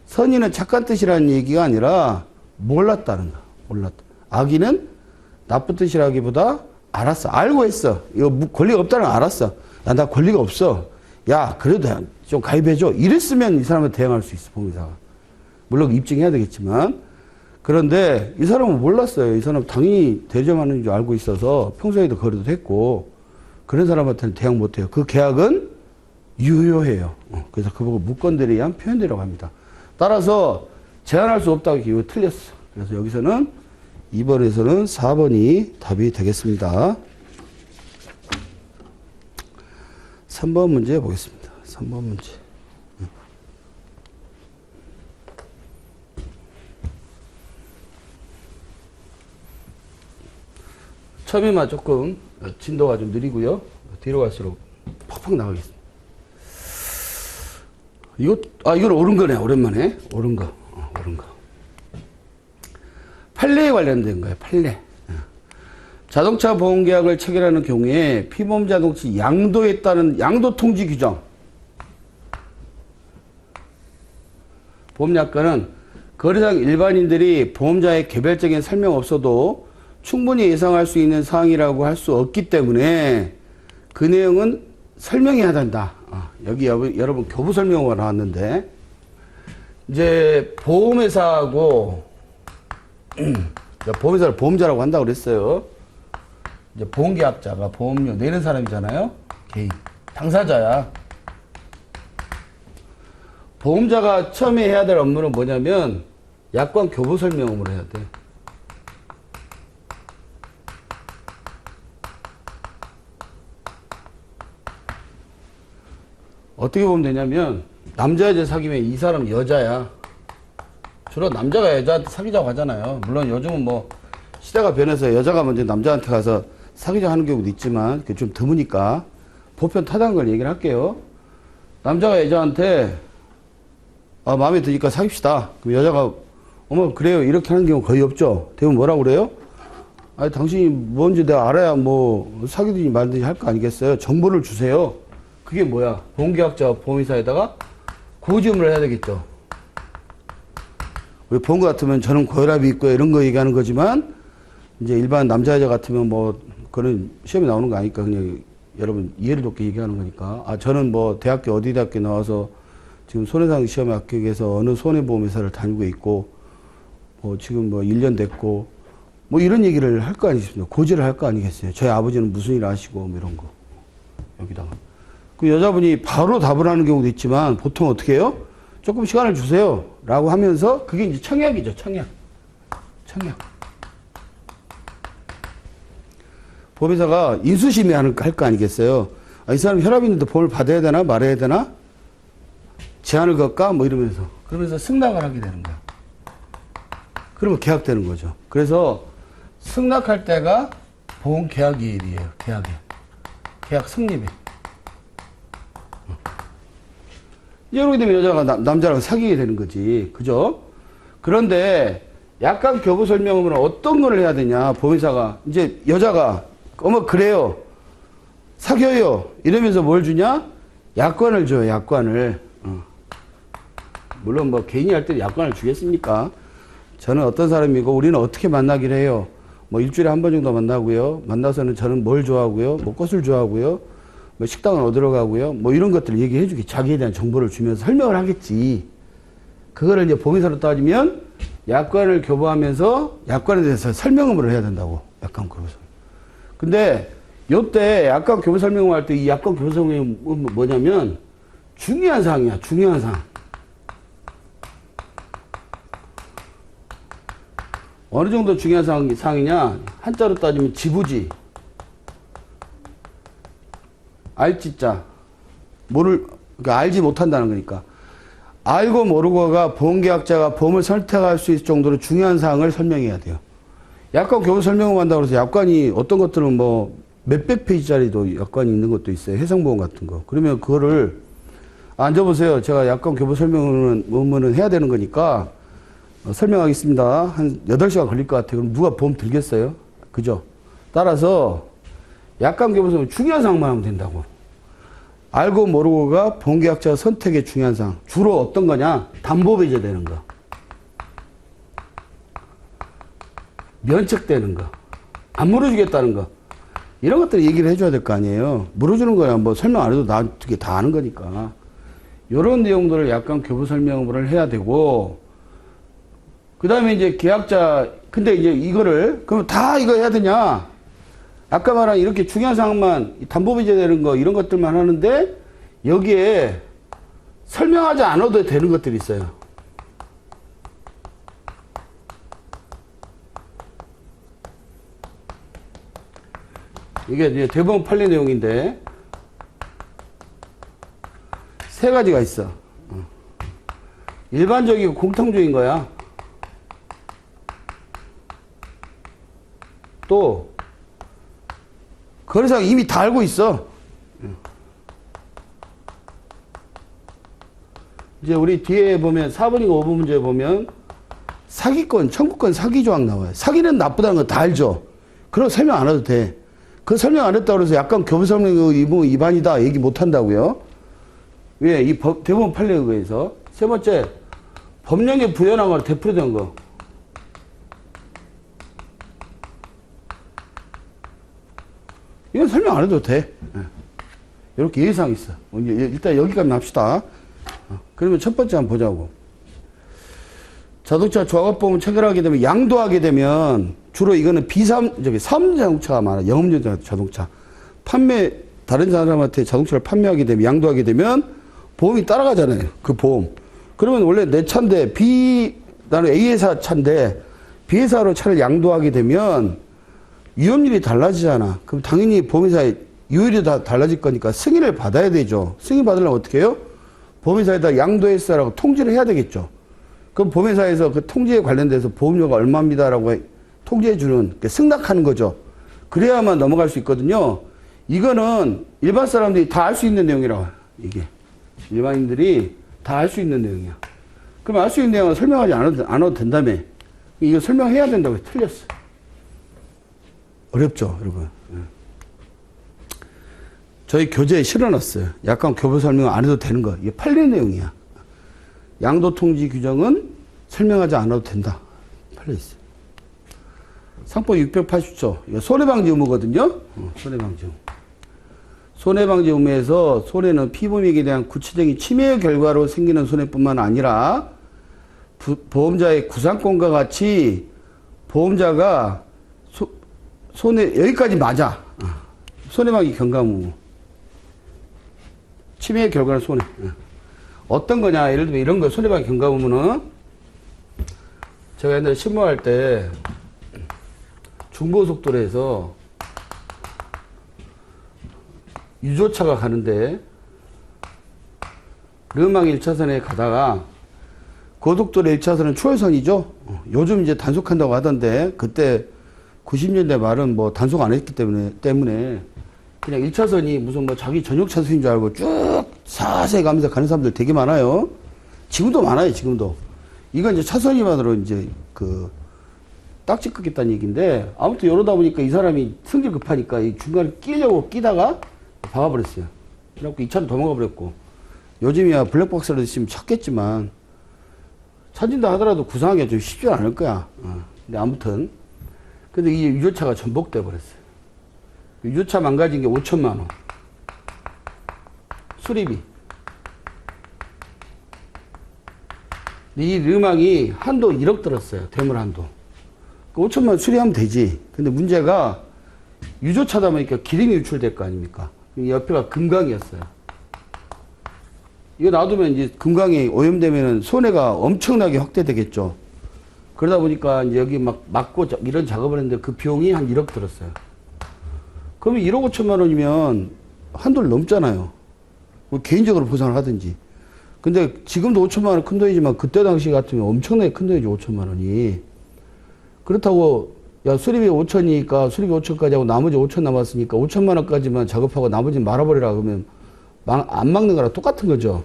선의는 착한 뜻이라는 얘기가 아니라 몰랐다는 거야. 몰랐다. 악의는 나쁜 뜻이라기보다 알았어. 알고 했어. 이거 권리가 없다는 걸 알았어. 야, 나 권리가 없어. 야, 그래도 좀 가입해줘. 이랬으면 이 사람은 대항할 수 있어, 보험회사가. 물론 입증해야 되겠지만. 그런데 이 사람은 몰랐어요. 이 사람은 당연히 대리점 하는 줄 알고 있어서 평소에도 거래도 했고, 그런 사람한테는 대항 못해요. 그 계약은 유효해요. 그래서 그보고 무권대리에 의한 표현대라고 합니다. 따라서 제한할 수 없다고 이거 틀렸어. 그래서 여기서는 2번에서는 4번이 답이 되겠습니다. 3번 문제 보겠습니다. 3번 문제. 처음에만 조금 진도가 좀 느리고요. 뒤로 갈수록 팍팍 나가겠습니다. 이건 옳은 거네. 오랜만에. 옳은 거. 판례에 관련된 거예요. 판례. 자동차 보험계약을 체결하는 경우에 피보험자 동시 양도에 따른 양도통지 규정. 보험약관은 거래상 일반인들이 보험자의 개별적인 설명 없어도 충분히 예상할 수 있는 사항이라고 할 수 없기 때문에 그 내용은 설명해야 된다. 여기 여러분 교부 설명어가 나왔는데 이제 보험회사하고 보험회사를 보험자라고 한다고 그랬어요. 이제 보험계약자가 보험료 내는 사람이잖아요. 개인 당사자야. 보험자가 처음에 해야 될 업무는 뭐냐면 약관 교부 설명 업무를 해야 돼. 어떻게 보면 되냐면 남자 여자 사귀면 이 사람 여자야. 주로 남자가 여자한테 사귀자고 하잖아요. 물론 요즘은 뭐 시대가 변해서 여자가 먼저 남자한테 가서 사귀자고 하는 경우도 있지만 그게 좀 드무니까 보편 타당한 걸 얘기를 할게요. 남자가 여자한테 마음에 드니까 사귀시다. 그럼 여자가 어머 그래요 이렇게 하는 경우 거의 없죠. 대부분 뭐라고 그래요? 아니 당신이 뭔지 내가 알아야 뭐 사귀든지 말든지 할 거 아니겠어요. 정보를 주세요. 그게 뭐야? 보험계약자와 보험회사에다가 고지음을 해야 되겠죠. 우리 보험 같으면 저는 고혈압이 있고 이런 거 얘기하는 거지만 이제 일반 남자 여자 같으면 뭐 그런 시험에 나오는 거 아니까 그냥 여러분 이해를 돕게 얘기하는 거니까 저는 뭐 대학교 어디 대학교 나와서 지금 손해상 시험에 합격해서 어느 손해보험회사를 다니고 있고 뭐 지금 뭐 1년 됐고 뭐 이런 얘기를 할 거 아니겠습니까? 고지를 할 거 아니겠어요? 저희 아버지는 무슨 일 하시고 뭐 이런 거 여기다가 그 여자분이 바로 답을 하는 경우도 있지만 보통 어떻게 해요? 조금 시간을 주세요 라고 하면서 그게 이제 청약이죠. 청약. 보험회사가 인수심의 할 거 아니겠어요? 이 사람 혈압이 있는데 보험을 받아야 되나 말아야 되나? 제한을 걸까? 뭐 이러면서 그러면서 승낙을 하게 되는 거야. 그러면 계약되는 거죠. 그래서 승낙할 때가 보험 계약일이에요. 계약 성립일. 이렇게 되면 여자가 남자랑 사귀게 되는 거지. 그죠? 그런데 약간 교부 설명으로 어떤 걸 해야 되냐. 보험회사가 이제 여자가 어머 그래요. 사귀어요. 이러면서 뭘 주냐? 약관을 줘요. 약관을. 물론 뭐 개인이 할 때 약관을 주겠습니까? 저는 어떤 사람이고 우리는 어떻게 만나기로 해요. 뭐 일주일에 한 번 정도 만나고요. 만나서는 저는 뭘 좋아하고요. 뭐 꽃을 좋아하고요. 뭐 식당은 어디로 가고요. 뭐 이런 것들을 얘기해 주기 자기에 대한 정보를 주면서 설명을 하겠지. 그거를 이제 보험회사로 따지면 약관을 교부하면서 약관에 대해서 설명을 해야 된다고. 약관 교부서. 근데 요때 약관 교부 설명을 할 때 이 약관 교부 설명이 뭐냐면 중요한 사항이야. 중요한 사항. 어느 정도 중요한 사항이냐? 한자로 따지면 지부지. 알지자. 그러니까 알지 못한다는 거니까. 알고 모르고가 보험계약자가 보험을 선택할 수 있을 정도로 중요한 사항을 설명해야 돼요. 약관 교부 설명을 한다고 해서 약관이 어떤 것들은 뭐 몇백 페이지짜리도 약관이 있는 것도 있어요. 해상보험 같은 거. 그러면 그거를 앉아보세요. 제가 약관 교부 설명은 해야 되는 거니까 설명하겠습니다. 한 8시간 걸릴 것 같아요. 그럼 누가 보험 들겠어요? 그죠? 따라서 약관 교부 설명 중요한 사항만 하면 된다고. 알고 모르고가 보험계약자 선택의 중요한 사항. 주로 어떤 거냐? 담보배제 되는 거. 면책되는 거. 안 물어주겠다는 거. 이런 것들 얘기를 해줘야 될 거 아니에요. 물어주는 거야 뭐 설명 안 해도 나한테 다 아는 거니까. 이런 내용들을 약간 교부 설명을 해야 되고, 그 다음에 이제 계약자, 근데 이제 이거를, 그럼 다 이거 해야 되냐? 아까 말한 이렇게 중요한 사항만, 담보배제 되는 거, 이런 것들만 하는데, 여기에 설명하지 않아도 되는 것들이 있어요. 이게 이제 대법원 판례 내용인데, 3가지가 있어. 일반적이고 공통적인 거야. 또 거래사가 이미 다 알고 있어. 이제 우리 뒤에 보면 4번이고 5번 문제에 보면 사기권, 청구권 사기 조항 나와요. 사기는 나쁘다는 거 다 알죠. 그럼 설명 안 해도 돼. 그 설명 안 했다고 해서 약간 교부 설명 위반이다 얘기 못 한다고요. 왜? 이 대법원 판례에 의해서. 세 번째, 법령에 부여한 걸 되풀이된 거. 이건 설명 안 해도 돼. 이렇게 예의사항이 있어. 일단 여기까지 합시다. 그러면 첫 번째 한번 보자고. 자동차 조합보험 체결하게 되면, 양도하게 되면, 주로 이거는 사업용 자동차가 많아. 영업용 자동차. 다른 사람한테 자동차를 판매하게 되면, 양도하게 되면, 보험이 따라가잖아요. 그 보험. 그러면 원래 내 차인데, 나는 A회사 차인데, B회사로 차를 양도하게 되면, 위험률이 달라지잖아. 그럼 당연히 보험회사의 유율이 다 달라질 거니까 승인을 받아야 되죠. 승인 받으려면 어떻게 해요? 보험회사에다 양도했어라고 통지를 해야 되겠죠. 그럼 보험회사에서 그 통지에 관련돼서 보험료가 얼마입니다라고 통지해주는, 승낙하는 거죠. 그래야만 넘어갈 수 있거든요. 이거는 일반 사람들이 다 알 수 있는 내용이라고. 이게. 일반인들이 다 알 수 있는 내용이야. 그럼 알 수 있는 내용은 설명하지 않아도 된다며. 이거 설명해야 된다고 틀렸어. 어렵죠, 여러분. 저희 교재에 실어놨어요. 약간 교부 설명 안 해도 되는 거. 이게 판례 내용이야. 양도 통지 규정은 설명하지 않아도 된다. 판례 있어요. 상법 680조. 이거 손해방지 의무거든요. 손해방지 의무. 손해방지 의무에서 손해는 피보험에게 대한 구체적인 침해 결과로 생기는 손해뿐만 아니라 보험자의 구상권과 같이 보험자가 손해, 여기까지 맞아. 손해방지 경감 의무. 침해 결과는 손해. 어떤 거냐? 예를 들면 이런 거, 손해방지 경감 의무는 제가 옛날에 신고할 때 중고속도로에서 유조차가 가는데 르망 1차선에 가다가 고속도로 1차선은 초회선이죠. 요즘 이제 단속한다고 하던데 그때 90년대 말은 뭐 단속 안 했기 때문에 그냥 1차선이 무슨 뭐 자기 전용 차선인 줄 알고 쭉 사세히 가면서 가는 사람들 되게 많아요. 지금도 많아요, 지금도. 이건 이제 차선위반으로 이제 그 딱지 끊겠다는 얘기인데, 아무튼 이러다 보니까 이 사람이 성질 급하니까 이 중간에 끼려고 끼다가 박아버렸어요. 그래갖고 2차로 도망가 버렸고, 요즘이야 블랙박스라도 있으면 찾겠지만, 찾는다 하더라도 구상하기가 좀 쉽지 않을 거야. 근데 아무튼. 근데 이 유조차가 전복돼 버렸어요. 유조차 망가진 게 5천만 원. 수리비. 이 르망이 한도 1억 들었어요. 대물 한도. 5천만 원 수리하면 되지. 근데 문제가 유조차다 보니까 기름이 유출될 거 아닙니까? 옆에가 금강이었어요. 이거 놔두면 이제 금강이 오염되면은 손해가 엄청나게 확대되겠죠. 그러다 보니까 이제 여기 막 막고 이런 작업을 했는데 그 비용이 한 1억 들었어요. 그러면 1억 5천만 원이면 한도를 넘잖아요. 뭐 개인적으로 보상을 하든지. 근데 지금도 5천만 원 큰 돈이지만 그때 당시 같으면 엄청나게 큰 돈이죠, 5천만 원이. 그렇다고 야 수리비 5천이니까 수리비 5천까지 하고 나머지 5천 남았으니까 5천만 원까지만 작업하고 나머지는 말아버리라 그러면 안 막는 거랑 똑같은 거죠.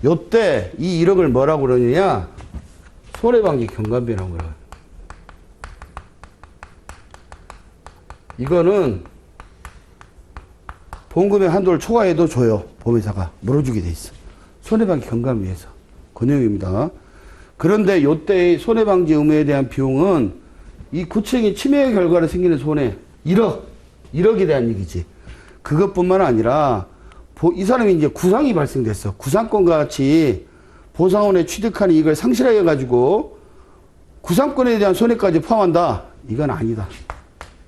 요때 이 1억을 뭐라고 그러느냐? 손해방지 경감비라고 그래요. 이거는 보험금의 한도를 초과해도 줘요. 보험회사가 물어주게 돼 있어. 손해방지 경감비에서. 그 내용입니다. 그런데 요때의 손해방지 의무에 대한 비용은 이 구청이 침해 결과로 생기는 손해 1억에 대한 얘기지. 그것뿐만 아니라 이 사람이 이제 구상이 발생됐어. 구상권과 같이 보상원에 취득한 이익을 상실하게 해가지고 구상권에 대한 손해까지 포함한다. 이건 아니다.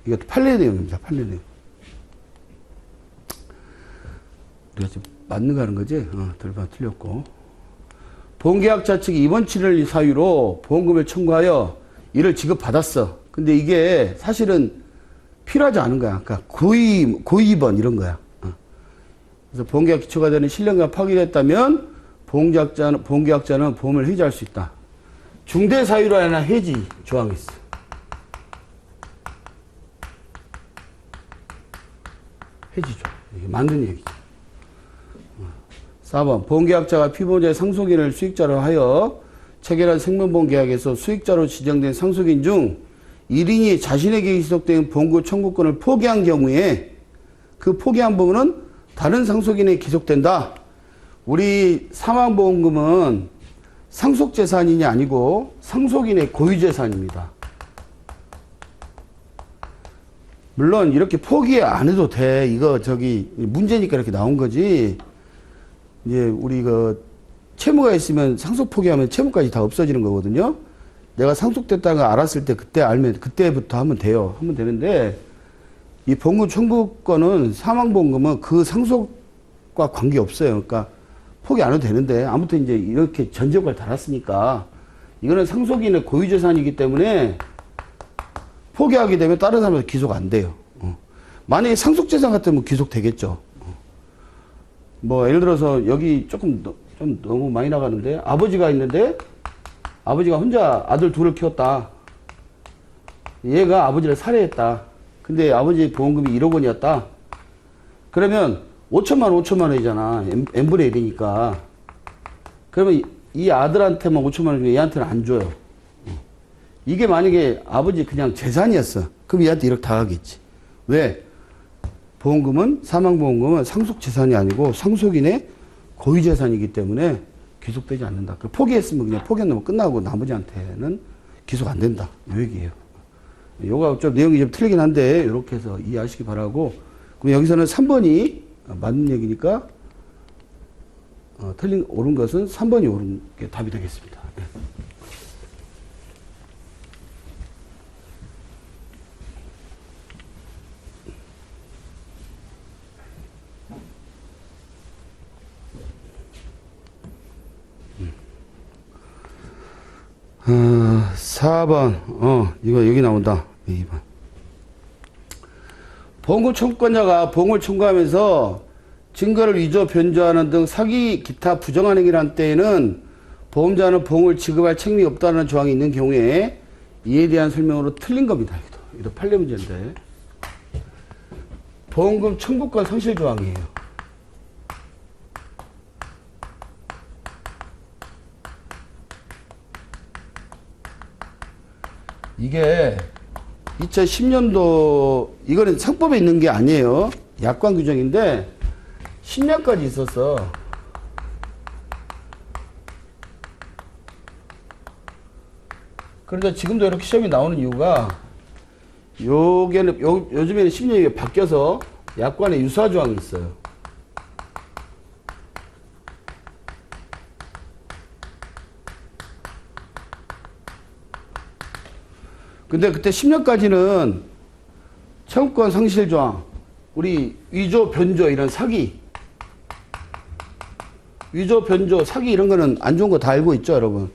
이것도 판례 내용입니다. 판례 내용. 우리가 지금 맞는 거 하는 거지? 들봐 틀렸고. 보험계약자 측이 입원 치료를 사유로 보험금을 청구하여 이를 지급받았어. 근데 이게 사실은 필요하지 않은 거야. 그러니까 고입원 이런 거야. 그래서 보험계약 기초가 되는 신뢰가 파기됐다면 보험계약자는 보험을 해지할 수 있다. 중대 사유로 인한 해지 조항이 있어. 해지 조항. 이게 만든 얘기죠. 4번 보험계약자가 피보험자의 상속인을 수익자로 하여 체결한 생명보험계약에서 수익자로 지정된 상속인 중 1인이 자신에게 기속된 보험금 청구권을 포기한 경우에 그 포기한 부분은 다른 상속인에 기속된다. 우리 사망보험금은 상속재산인이 아니고 상속인의 고유재산입니다. 물론 이렇게 포기 안 해도 돼. 이거 문제니까 이렇게 나온 거지. 이제 우리 채무가 있으면 상속 포기하면 채무까지 다 없어지는 거거든요. 내가 상속됐다는 걸 알았을 때 그때 알면 그때부터 하면 돼요. 하면 되는데 이 보험금 청구권은 사망보험금은 그 상속과 관계없어요. 그러니까 포기 안 해도 되는데 아무튼 이제 이렇게 전제효과를 달았으니까 이거는 상속인의 고유재산이기 때문에 포기하게 되면 다른 사람한테 기속 안 돼요. 만약에 상속재산 같으면 기속되겠죠. 뭐 예를 들어서 여기 좀 너무 많이 나가는데 아버지가 있는데 아버지가 혼자 아들 둘을 키웠다. 얘가 아버지를 살해했다. 근데 아버지 보험금이 1억 원이었다. 그러면 5천만 원이잖아. n분의 1이니까. 그러면 이 아들한테만 5천만 원 주면 얘한테는 안 줘요. 이게 만약에 아버지 그냥 재산이었어. 그럼 얘한테 1억 다 가겠지. 왜? 보험금은, 사망보험금은 상속재산이 아니고 상속인의 고유재산이기 때문에 기속되지 않는다. 포기했으면 그냥 포기한 놈은 끝나고 나머지한테는 기속 안 된다. 이 얘기예요. 요거 좀 내용이 좀 틀리긴 한데 이렇게 해서 이해하시기 바라고. 그럼 여기서는 3번이 맞는 얘기니까 옳은 것은 3번이 옳은 게 답이 되겠습니다. 네. 어, 4번, 이거 여기 나온다. 2번. 보험금 청구권자가 보험을 청구하면서 증거를 위조, 변조하는 등 사기, 기타 부정한 행위를 한 때에는 보험자는 보험을 지급할 책임이 없다는 조항이 있는 경우에 이에 대한 설명으로 틀린 겁니다. 이것도 판례 문제인데. 보험금 청구권 상실 조항이에요. 이게 2010년도 이거는 상법에 있는 게 아니에요. 약관 규정인데 10년까지 있었어. 그러니까 지금도 이렇게 시험이 나오는 이유가 요즘에는 10년이 바뀌어서 약관에 유사 조항이 있어요. 근데 그때 10년까지는 채무권 상실 조항, 우리 위조, 변조 이런 사기, 위조, 변조, 사기 이런 거는 안 좋은 거 다 알고 있죠, 여러분.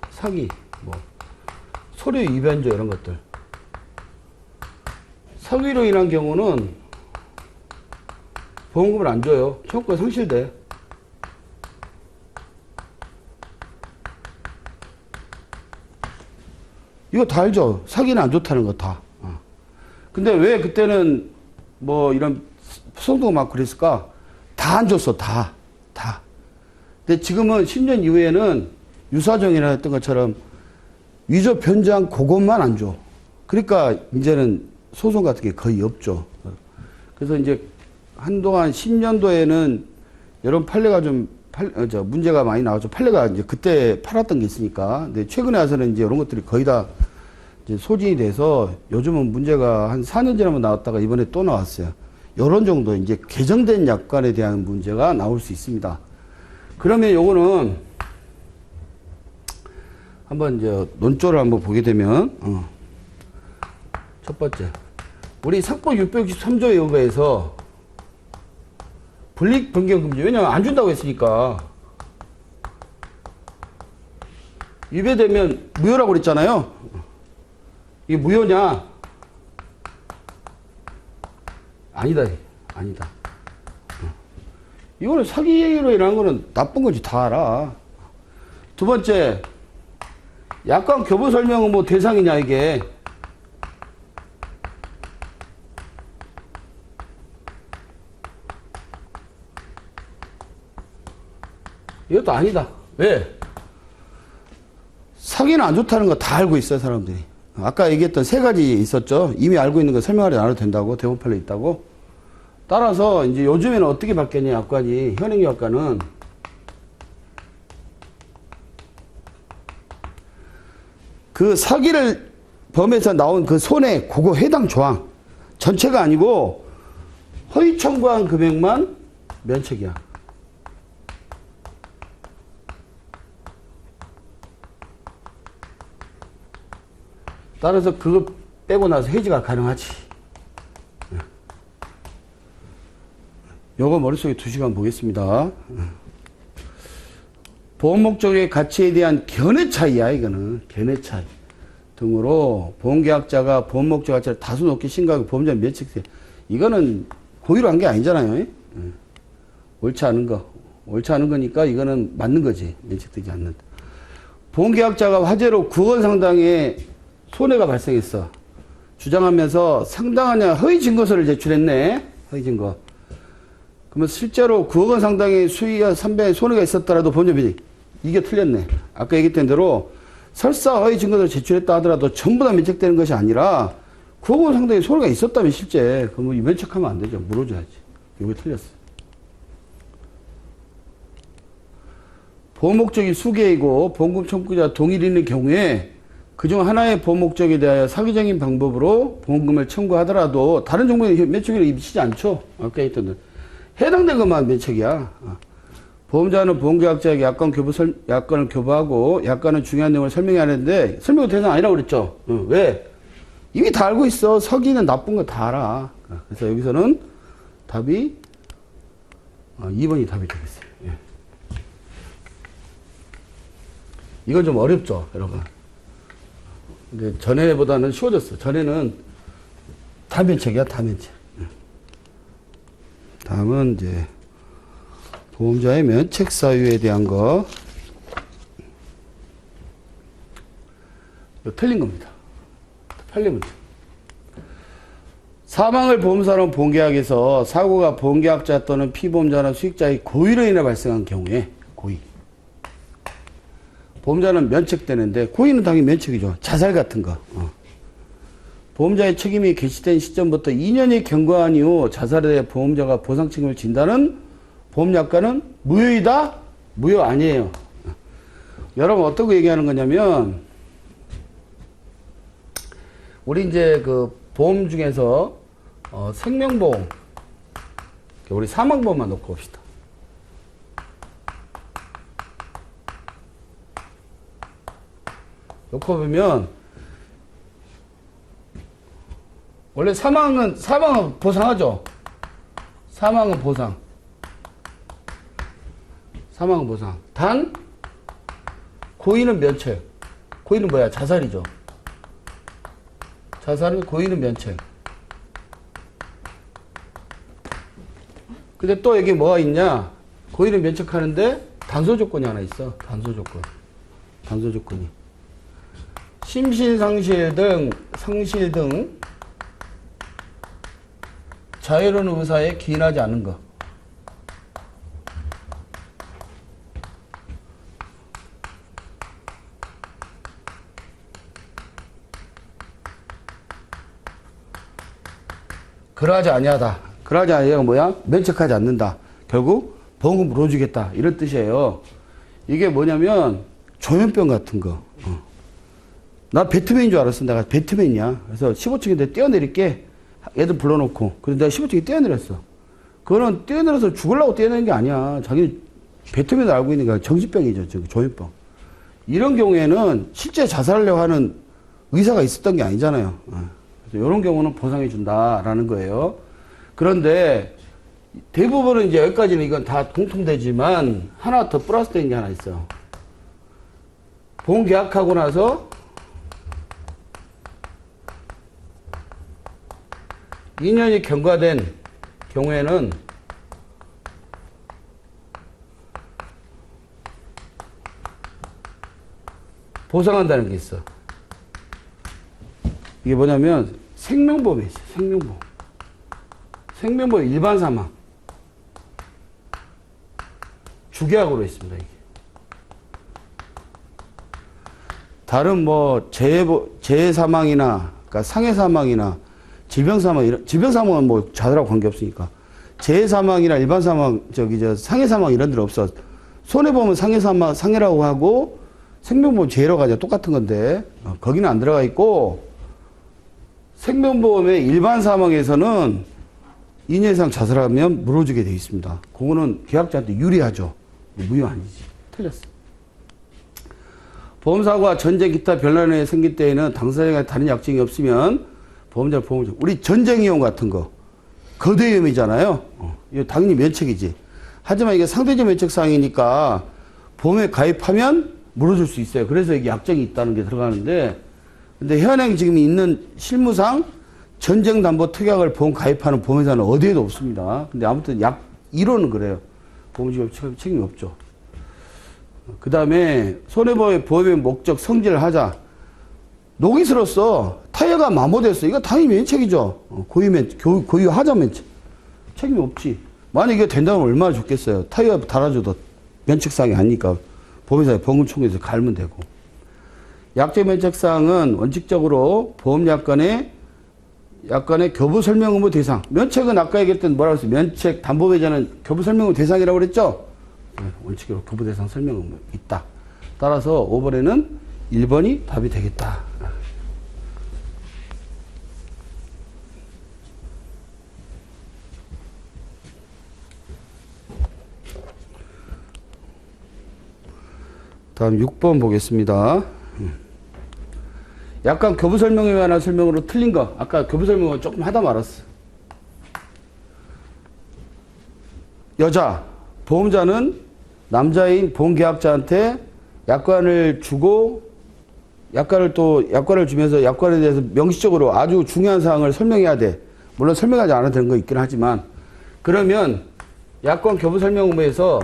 사기, 뭐 서류 위변조 이런 것들. 사기로 인한 경우는 보험금을 안 줘요. 채무권 상실돼. 이거 다 알죠? 사기는 안 좋다는 거 다. 근데 왜 그때는 뭐 이런 소송도 막 그랬을까? 다 안 줬어, 다. 근데 지금은 10년 이후에는 유사정이나 했던 것처럼 위조 변조한 그것만 안 줘. 그러니까 이제는 소송 같은 게 거의 없죠. 그래서 이제 한동안 10년도에는 이런 판례가 좀 문제가 많이 나왔죠. 판례가 이제 그때 팔았던 게 있으니까. 근데 최근에 와서는 이제 이런 것들이 거의 다 이제 소진이 돼서 요즘은 문제가 한 4년 전에 한번 나왔다가 이번에 또 나왔어요. 이런 정도 이제 개정된 약관에 대한 문제가 나올 수 있습니다. 그러면 요거는 한번 이제 논조를 한번 보게 되면 첫 번째, 우리 상법 663조에 의거해서 불이익 변경 금지. 왜냐면 안 준다고 했으니까. 위배되면 무효라고 그랬잖아요. 이게 무효냐? 아니다. 이거는 사기로 인한 거는 나쁜 건지 다 알아. 두 번째, 약관 교부 설명은 뭐 대상이냐, 이게. 이것도 아니다. 왜? 사기는 안 좋다는 거 다 알고 있어요, 사람들이. 아까 얘기했던 세 가지 있었죠. 이미 알고 있는 거 설명하지 않아도 된다고. 대본 판례 있다고. 따라서 이제 요즘에는 어떻게 바뀌었냐, 약관이. 현행 약관은 그 사기를 범해서 나온 그 손해, 그거 해당 조항 전체가 아니고 허위 청구한 금액만 면책이야. 따라서 그거 빼고 나서 해지가 가능하지. 요거 머릿속에 두시간 보겠습니다. 보험 목적의 가치에 대한 견해 차이야, 이거는. 견해 차이 등으로 보험계약자가 보험 목적 가치를 다소 높게 신고하고 보험자 면책세. 이거는 고의로 한 게 아니잖아요. 옳지 않은 거. 옳지 않은 거니까 이거는 맞는 거지. 면책되지 않는다. 보험계약자가 화재로 9억 상당의 손해가 발생했어. 주장하면서 상당한 허위 증거서를 제출했네. 허위 증거. 그러면 실제로 9억 원 상당의 수익과 3배의 손해가 있었더라도 보험자 면책. 이게 틀렸네. 아까 얘기했던 대로 설사 허위 증거서를 제출했다 하더라도 전부 다 면책되는 것이 아니라 9억 원 상당의 손해가 있었다면 실제 그러면 면책하면 안 되죠. 물어줘야지. 이게 틀렸어. 보험 목적이 수개이고 보험금 청구자 동일이 있는 경우에 그중 하나의 보험 목적에 대하여 사기적인 방법으로 보험금을 청구하더라도 다른 정보에 면책을 입히지 않죠. 아까 했던 대로. 해당된 것만 면책이야. 보험자는 보험계약자에게 약관을 교부하고 약관은 중요한 내용을 설명해야 하는데 설명 대상 아니라고 그랬죠. 왜? 이미 다 알고 있어. 사기는 나쁜 거 다 알아. 그래서 여기서는 답이 2번이 답이 되겠어요. 예. 이건 좀 어렵죠, 여러분. 근데 전에보다는 쉬워졌어. 전에는 다 면책이야, 다 면책. 다음은 이제 보험자의 면책 사유에 대한 거. 이거 틀린 겁니다. 판례 문제. 사망을 보험사로 보험계약에서 사고가 보험계약자 또는 피보험자나 수익자의 고의로 인해 발생한 경우에 고의. 보험자는 면책되는데 고의는 당연히 면책이죠. 자살 같은 거. 보험자의 책임이 개시된 시점부터 2년이 경과한 이후 자살에 대해 보험자가 보상 책임을 진다는 보험약관은 무효이다? 무효 아니에요. 여러분 어떻게 얘기하는 거냐면 우리 이제 그 보험 중에서 생명보험, 우리 사망보험만 놓고 봅시다. 놓고 보면 원래 사망은 보상하죠. 사망은 보상. 사망은 보상. 단 고의는 면책. 고의는 뭐야? 자살이죠. 자살은 고의는 면책. 근데 또 여기 뭐가 있냐? 고의는 면책하는데 단서 조건이 하나 있어. 단서 조건. 단서 조건이. 심신 상실 등 자유로운 의사에 기인하지 않는 것. 그러하지 아니하다. 그러하지 아니하가 뭐야? 면책하지 않는다. 결국 보험금 물어주겠다. 이런 뜻이에요. 이게 뭐냐면 조현병 같은 거. 나 배트맨인 줄 알았어. 내가 배트맨이야. 그래서 15층인데 뛰어내릴게. 애들 불러놓고. 그래서 내가 15층에 뛰어내렸어. 그거는 뛰어내려서 죽으려고 뛰어내린 게 아니야. 자기는 배트맨을 알고 있는 게 정신병이죠. 조현병. 이런 경우에는 실제 자살하려고 하는 의사가 있었던 게 아니잖아요. 그래서 이런 경우는 보상해 준다라는 거예요. 그런데 대부분은 이제 여기까지는 이건 다 공통되지만 하나 더 플러스 되는 게 하나 있어. 보험 계약하고 나서 2년이 경과된 경우에는 보상한다는 게 있어. 이게 뭐냐면 생명보험이 있어. 생명보험. 생명보험 일반 사망. 주계약으로 있습니다. 이게. 다른 뭐 재해 사망이나 그러니까 상해 사망이나 질병 사망 질병 사망은 뭐 자살하고 관계 없으니까 재해 사망이나 일반 사망 상해 사망 이런 데는 없어. 손해보험은 상해 사망 상해라고 하고 생명보험 재해라고 하죠. 똑같은 건데 거기는 안 들어가 있고 생명보험의 일반 사망에서는 2년 이상 자살하면 물어주게 되어 있습니다. 그거는 계약자한테 유리하죠. 무효 아니지. 틀렸어. 보험사고와 전쟁 기타 별난에 생길 때에는 당사자가 다른 약정이 없으면 보험자를 보험을 줘. 우리 전쟁이용 같은 거 거대 위험이잖아요. 이거 당연히 면책이지. 하지만 이게 상대적 면책사항이니까 보험에 가입하면 물어줄 수 있어요. 그래서 이게 약정이 있다는 게 들어가는데 근데 현행 지금 있는 실무상 전쟁담보 특약을 보험 가입하는 보험회사는 어디에도 없습니다. 근데 아무튼 이론은 그래요. 보험직업 책임이 없죠. 그 다음에 손해보험의 목적 성질을 하자. 녹이 슬었어. 타이어가 마모됐어. 이거 당연히 면책이죠. 고유 하자 면책. 책임이 없지. 만약 이게 된다면 얼마나 좋겠어요. 타이어 달아줘도 면책사항이 아니니까 보험회사에 보험금 청구해서 갈면 되고. 약정 면책사항은 원칙적으로 보험약관의 교부 설명 의무 대상. 면책은 아까 얘기했던 뭐라고 했어요? 면책 담보배제는 교부 설명 의무 대상이라고 그랬죠? 네, 원칙적으로 교부 대상 설명 의무 있다. 따라서 5번에는 1번이 답이 되겠다. 다음 6번 보겠습니다. 약간 교부 설명에 관한 설명으로 틀린 거. 아까 교부 설명을 조금 하다 말았어. 여자, 보험자는 남자인 보험계약자한테 약관을 주고 약관을 주면서 약관에 대해서 명시적으로 아주 중요한 사항을 설명해야 돼. 물론 설명하지 않아도 되는 거 있긴 하지만 그러면 약관 교부 설명 의무에서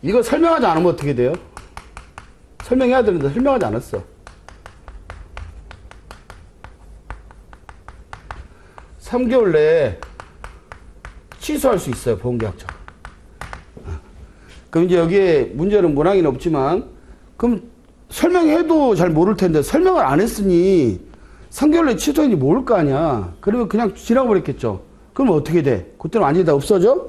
이거 설명하지 않으면 어떻게 돼요? 설명해야 되는데 설명하지 않았어. 3개월 내에 취소할 수 있어요. 보험계약자. 그럼 이제 여기에 문제는 문항에는 없지만 그럼 설명해도 잘 모를 텐데 설명을 안 했으니 3개월 내에 취소했는지 모를 거 아니야. 그러면 그냥 지나버렸겠죠. 그러면 어떻게 돼? 그때는 완전히 다 없어져?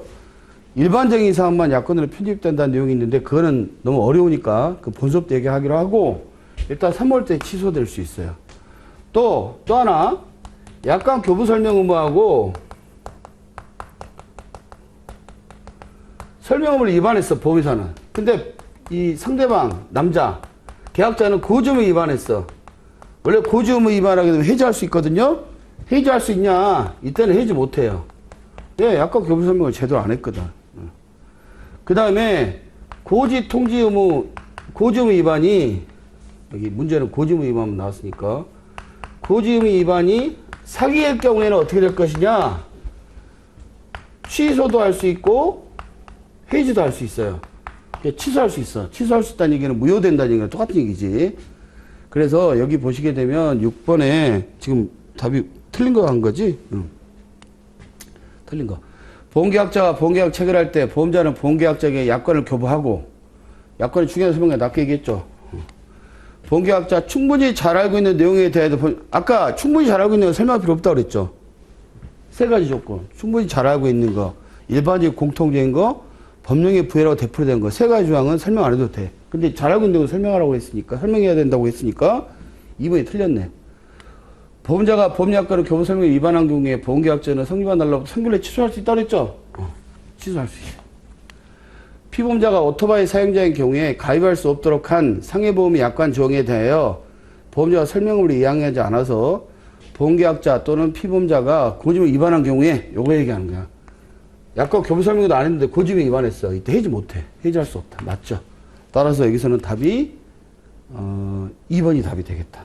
일반적인 사항만 약관으로 편집된다는 내용이 있는데 그거는 너무 어려우니까 그 본수업 때 얘기하기로 하고 일단 3월 때 취소될 수 있어요. 또 하나 약관 교부 설명 의무하고 설명 의무를 위반했어 보험회사는. 근데 이 상대방 남자 계약자는 고지의무 위반했어. 원래 고지의무 위반하게 되면 해지할 수 있거든요. 해지할 수 있냐? 이때는 해지 못해요. 예, 약관 교부 설명을 제대로 안 했거든. 그 다음에 고지 통지 의무, 고지의무 위반이, 여기 문제는 고지의무 위반 나왔으니까, 고지의무 위반이 사기일 경우에는 어떻게 될 것이냐? 취소도 할 수 있고, 해지도 할 수 있어요. 취소할 수 있어. 취소할 수 있다는 얘기는 무효된다는 얘기는 똑같은 얘기지. 그래서 여기 보시게 되면 6번에 지금 답이 틀린 거 한 거지? 응. 틀린 거. 보험계약자가 보험계약 체결할 때 보험자는 보험계약자에게 약관을 교부하고, 약관의 중요한 설명에 낮게 얘기했죠. 보험계약자 충분히 잘 알고 있는 내용에 대해서, 아까 충분히 잘 알고 있는 거 설명할 필요 없다고 그랬죠. 세 가지 조건. 충분히 잘 알고 있는 거, 일반적 공통적인 거, 법령의 부여라고 대표된 거, 세 가지 조항은 설명 안 해도 돼. 근데 잘 알고 있는 거 설명하라고 했으니까, 설명해야 된다고 했으니까, 2번이 틀렸네. 보험자가 보험약관을 교부 설명에 위반한 경우에 보험계약자는 성립한 날로부터 3개월에 취소할 수 있다고 했죠? 취소할 수 있어요. 피보험자가 오토바이 사용자인 경우에 가입할 수 없도록 한 상해보험 약관 조항에 대하여 보험자가 설명을 이행하지 않아서 보험계약자 또는 피보험자가 고지의무 위반한 경우에 요거 얘기하는 거야. 약관 교부 설명도 안 했는데 고지의무 위반했어. 이때 해지 못해. 해지할 수 없다. 맞죠? 따라서 여기서는 답이 2번이 답이 되겠다.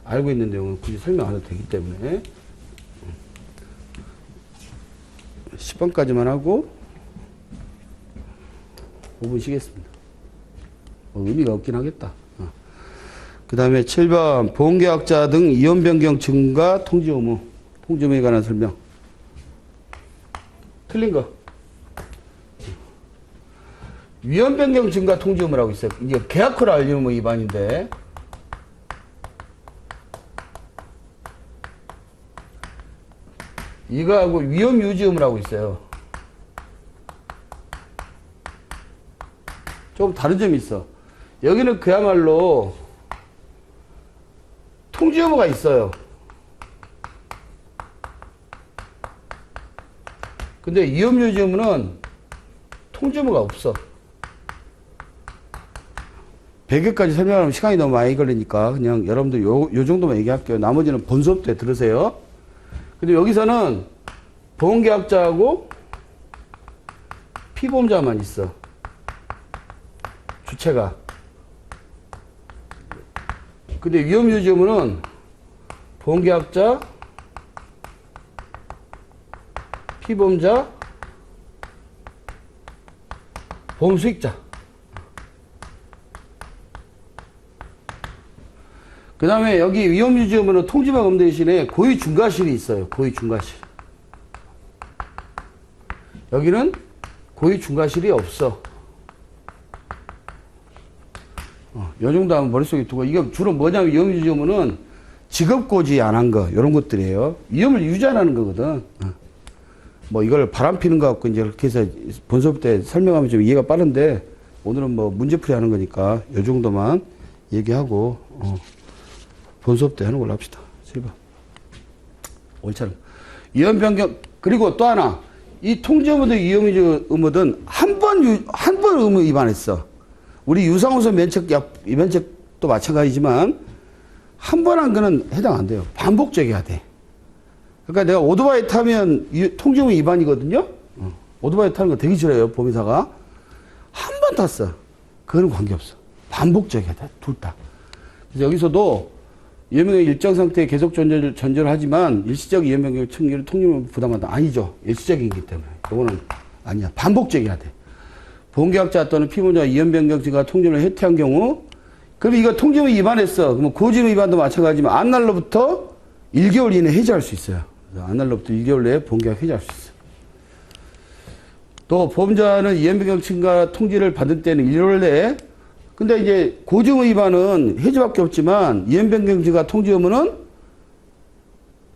알고 있는 내용은 굳이 설명 안 해도 되기 때문에 10번까지만 하고 5분 쉬겠습니다. 의미가 없긴 하겠다. 그 다음에 7번 보험계약자 등 이혼 변경 증가 통지 의무, 통지 의무에 관한 설명. 틀린 거. 위헌 변경 증가 통지 의무라고 있어요. 이게 계약허를 알리 의무 위반인데, 이거하고 위험 유지 의무라고 있어요. 조금 다른 점이 있어. 여기는 그야말로 통지 의무가 있어요. 근데 위험 유지 의무는 통지 의무가 없어. 100개까지 설명하면 시간이 너무 많이 걸리니까 그냥 여러분들 요 정도만 얘기할게요. 나머지는 본 수업 때 들으세요. 근데 여기서는 보험계약자하고 피보험자만 있어. 주체가. 근데 위험유지 의무는 보험계약자, 피보험자, 보험수익자. 그 다음에 여기 위험유지 의무는 통지만 없는 대신에 고의중과실이 있어요. 고의중과실. 여기는 고의중과실이 없어. 요 정도 하면 머릿속에 두고, 이게 주로 뭐냐면 위험유지 의무는 직업고지 안 한 거, 요런 것들이에요. 위험을 유지 안 하는 거거든. 뭐 이걸 바람 피는 거 같고, 이제 그렇게 해서 본수업 때 설명하면 좀 이해가 빠른데, 오늘은 뭐 문제풀이 하는 거니까 요 정도만 얘기하고, 본수업 때 하는 걸로 합시다. 7번. 옳잖아. 위험 변경, 그리고 또 하나. 이 통지 의무든 위험 의무든 한 번 의무 위반했어. 우리 유상호선 면책도 마찬가지지만, 한 번 한 거는 해당 안 돼요. 반복적이어야 돼. 그러니까 내가 오토바이 타면 통지 의무 위반이거든요? 오토바이 타는 거 되게 싫어요, 보험회사가. 한 번 탔어. 그거는 관계없어. 반복적이어야 돼, 둘 다. 그래서 여기서도 위험의 일정 상태에 계속 전제를 하지만 일시적 위험 변경 청구를 통지의무 부담한다. 아니죠. 일시적이기 때문에. 이거는 아니야. 반복적이어야 돼. 보험계약자 또는 피보험자가 위험 변경 증가 통지를 해태한 경우, 그럼 이거 통지의무 위반했어. 그러면 고지의무 위반도 마찬가지지만 안날로부터 1개월 이내에 해지할 수 있어요. 안날로부터 1개월 내에 보험계약 해지할 수 있어요. 또 보험자는 위험 변경 증가 통지를 받을 때는 1월 내에, 근데 이제 고지의무 위반은 해지밖에 없지만 위험 변경 증가 통지 의무는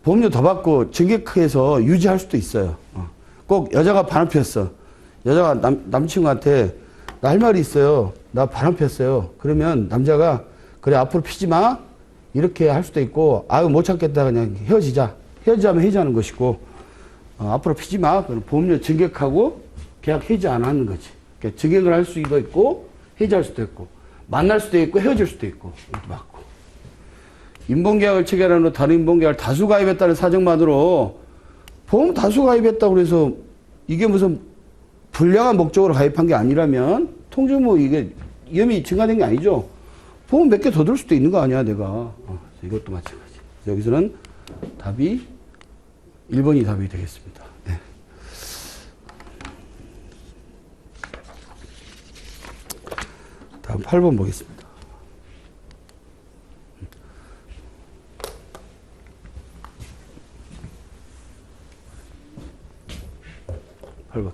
보험료 더 받고 증액해서 유지할 수도 있어요. 꼭 여자가 바람 피웠어. 여자가 남친구한테 나 할 말이 있어요. 나 바람 피웠어요. 그러면 남자가 그래 앞으로 피지 마. 이렇게 할 수도 있고, 아유 못 참겠다 그냥 헤어지자. 헤어지자면 해지하는 것이고, 앞으로 피지 마. 그럼 보험료 증액하고 계약 해지 안 하는 거지. 그러니까 증액을 할 수도 있고 해지할 수도 있고. 만날 수도 있고 헤어질 수도 있고 이것도 맞고. 인본계약을 체결한 후 다른 인본계약을 다수 가입했다는 사정만으로 보험 다수 가입했다고 그래서 이게 무슨 불량한 목적으로 가입한 게 아니라면 통지의무 이게 위험이 증가된 게 아니죠. 보험 몇 개 더 들 수도 있는 거 아니야 내가. 이것도 마찬가지. 여기서는 답이 1번이 답이 되겠습니다. 네. 다음 8번 보겠습니다. 8번.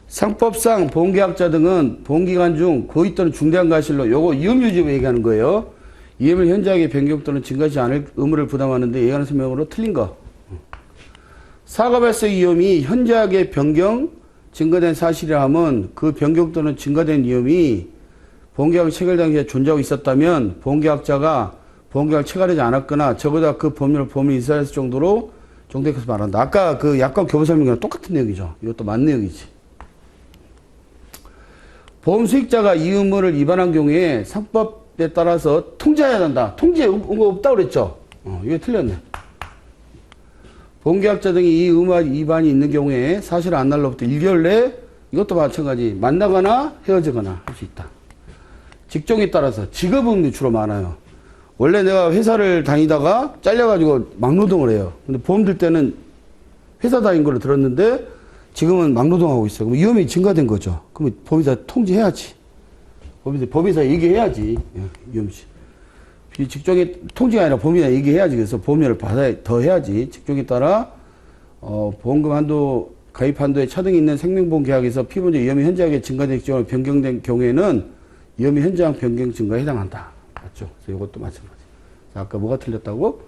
상법상 보험계약자 등은 보험기간 중 고의 또는 중대한 과실로 요거 이음유지부 얘기하는 거예요. 이음을 현저하게 변경 또는 증가하지 않을 의무를 부담하는데 예관한 설명으로 틀린 거. 사고 발생 위험이 현저하게 변경, 증가된 사실이라 하면 그 변경 또는 증가된 위험이 보험계약 체결 당시에 존재하고 있었다면 보험계약자가 보험계약을 체결하지 않았거나 적어도 그 법률 범위 이사했을 정도로 정액해서 말한다. 아까 그 약관 교부 설명이랑 똑같은 내용이죠. 이것도 맞는 내용이지. 보험 수익자가 이 의무를 위반한 경우에 상법에 따라서 통지해야 한다. 통지에 의무 없다고 그랬죠. 이게 틀렸네. 보험계약자 등이 이 의무 위반이 있는 경우에 사실 안 날로부터 1개월 내에 이것도 마찬가지 만나거나 헤어지거나 할 수 있다. 직종에 따라서 직업은 주로 많아요. 원래 내가 회사를 다니다가 잘려가지고 막노동을 해요. 근데 보험 들 때는 회사 다닌 걸로 들었는데 지금은 막노동하고 있어요. 그럼 위험이 증가된 거죠. 그럼 법인사 통지해야지. 법인사 얘기해야지. 위험시. 직종에 통지가 아니라 법인사 얘기해야지. 그래서 보험료를 더 해야지. 직종에 따라 보험금 한도 가입 한도에 차등이 있는 생명보험 계약에서 피보험자 위험이 현저하게 증가된 직종으로 변경된 경우에는 위험이 현저한 변경 증가에 해당한다. 맞죠? 그래서 이것도 마찬가지. 자, 아까 뭐가 틀렸다고?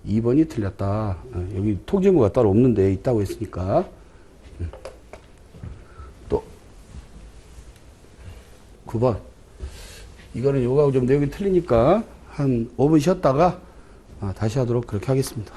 2번이 틀렸다. 여기 통지의무가 따로 없는데 있다고 했으니까. 또 9번. 이거는 요거하고 좀 내용이 틀리니까 한 5분 쉬었다가 다시 하도록 그렇게 하겠습니다.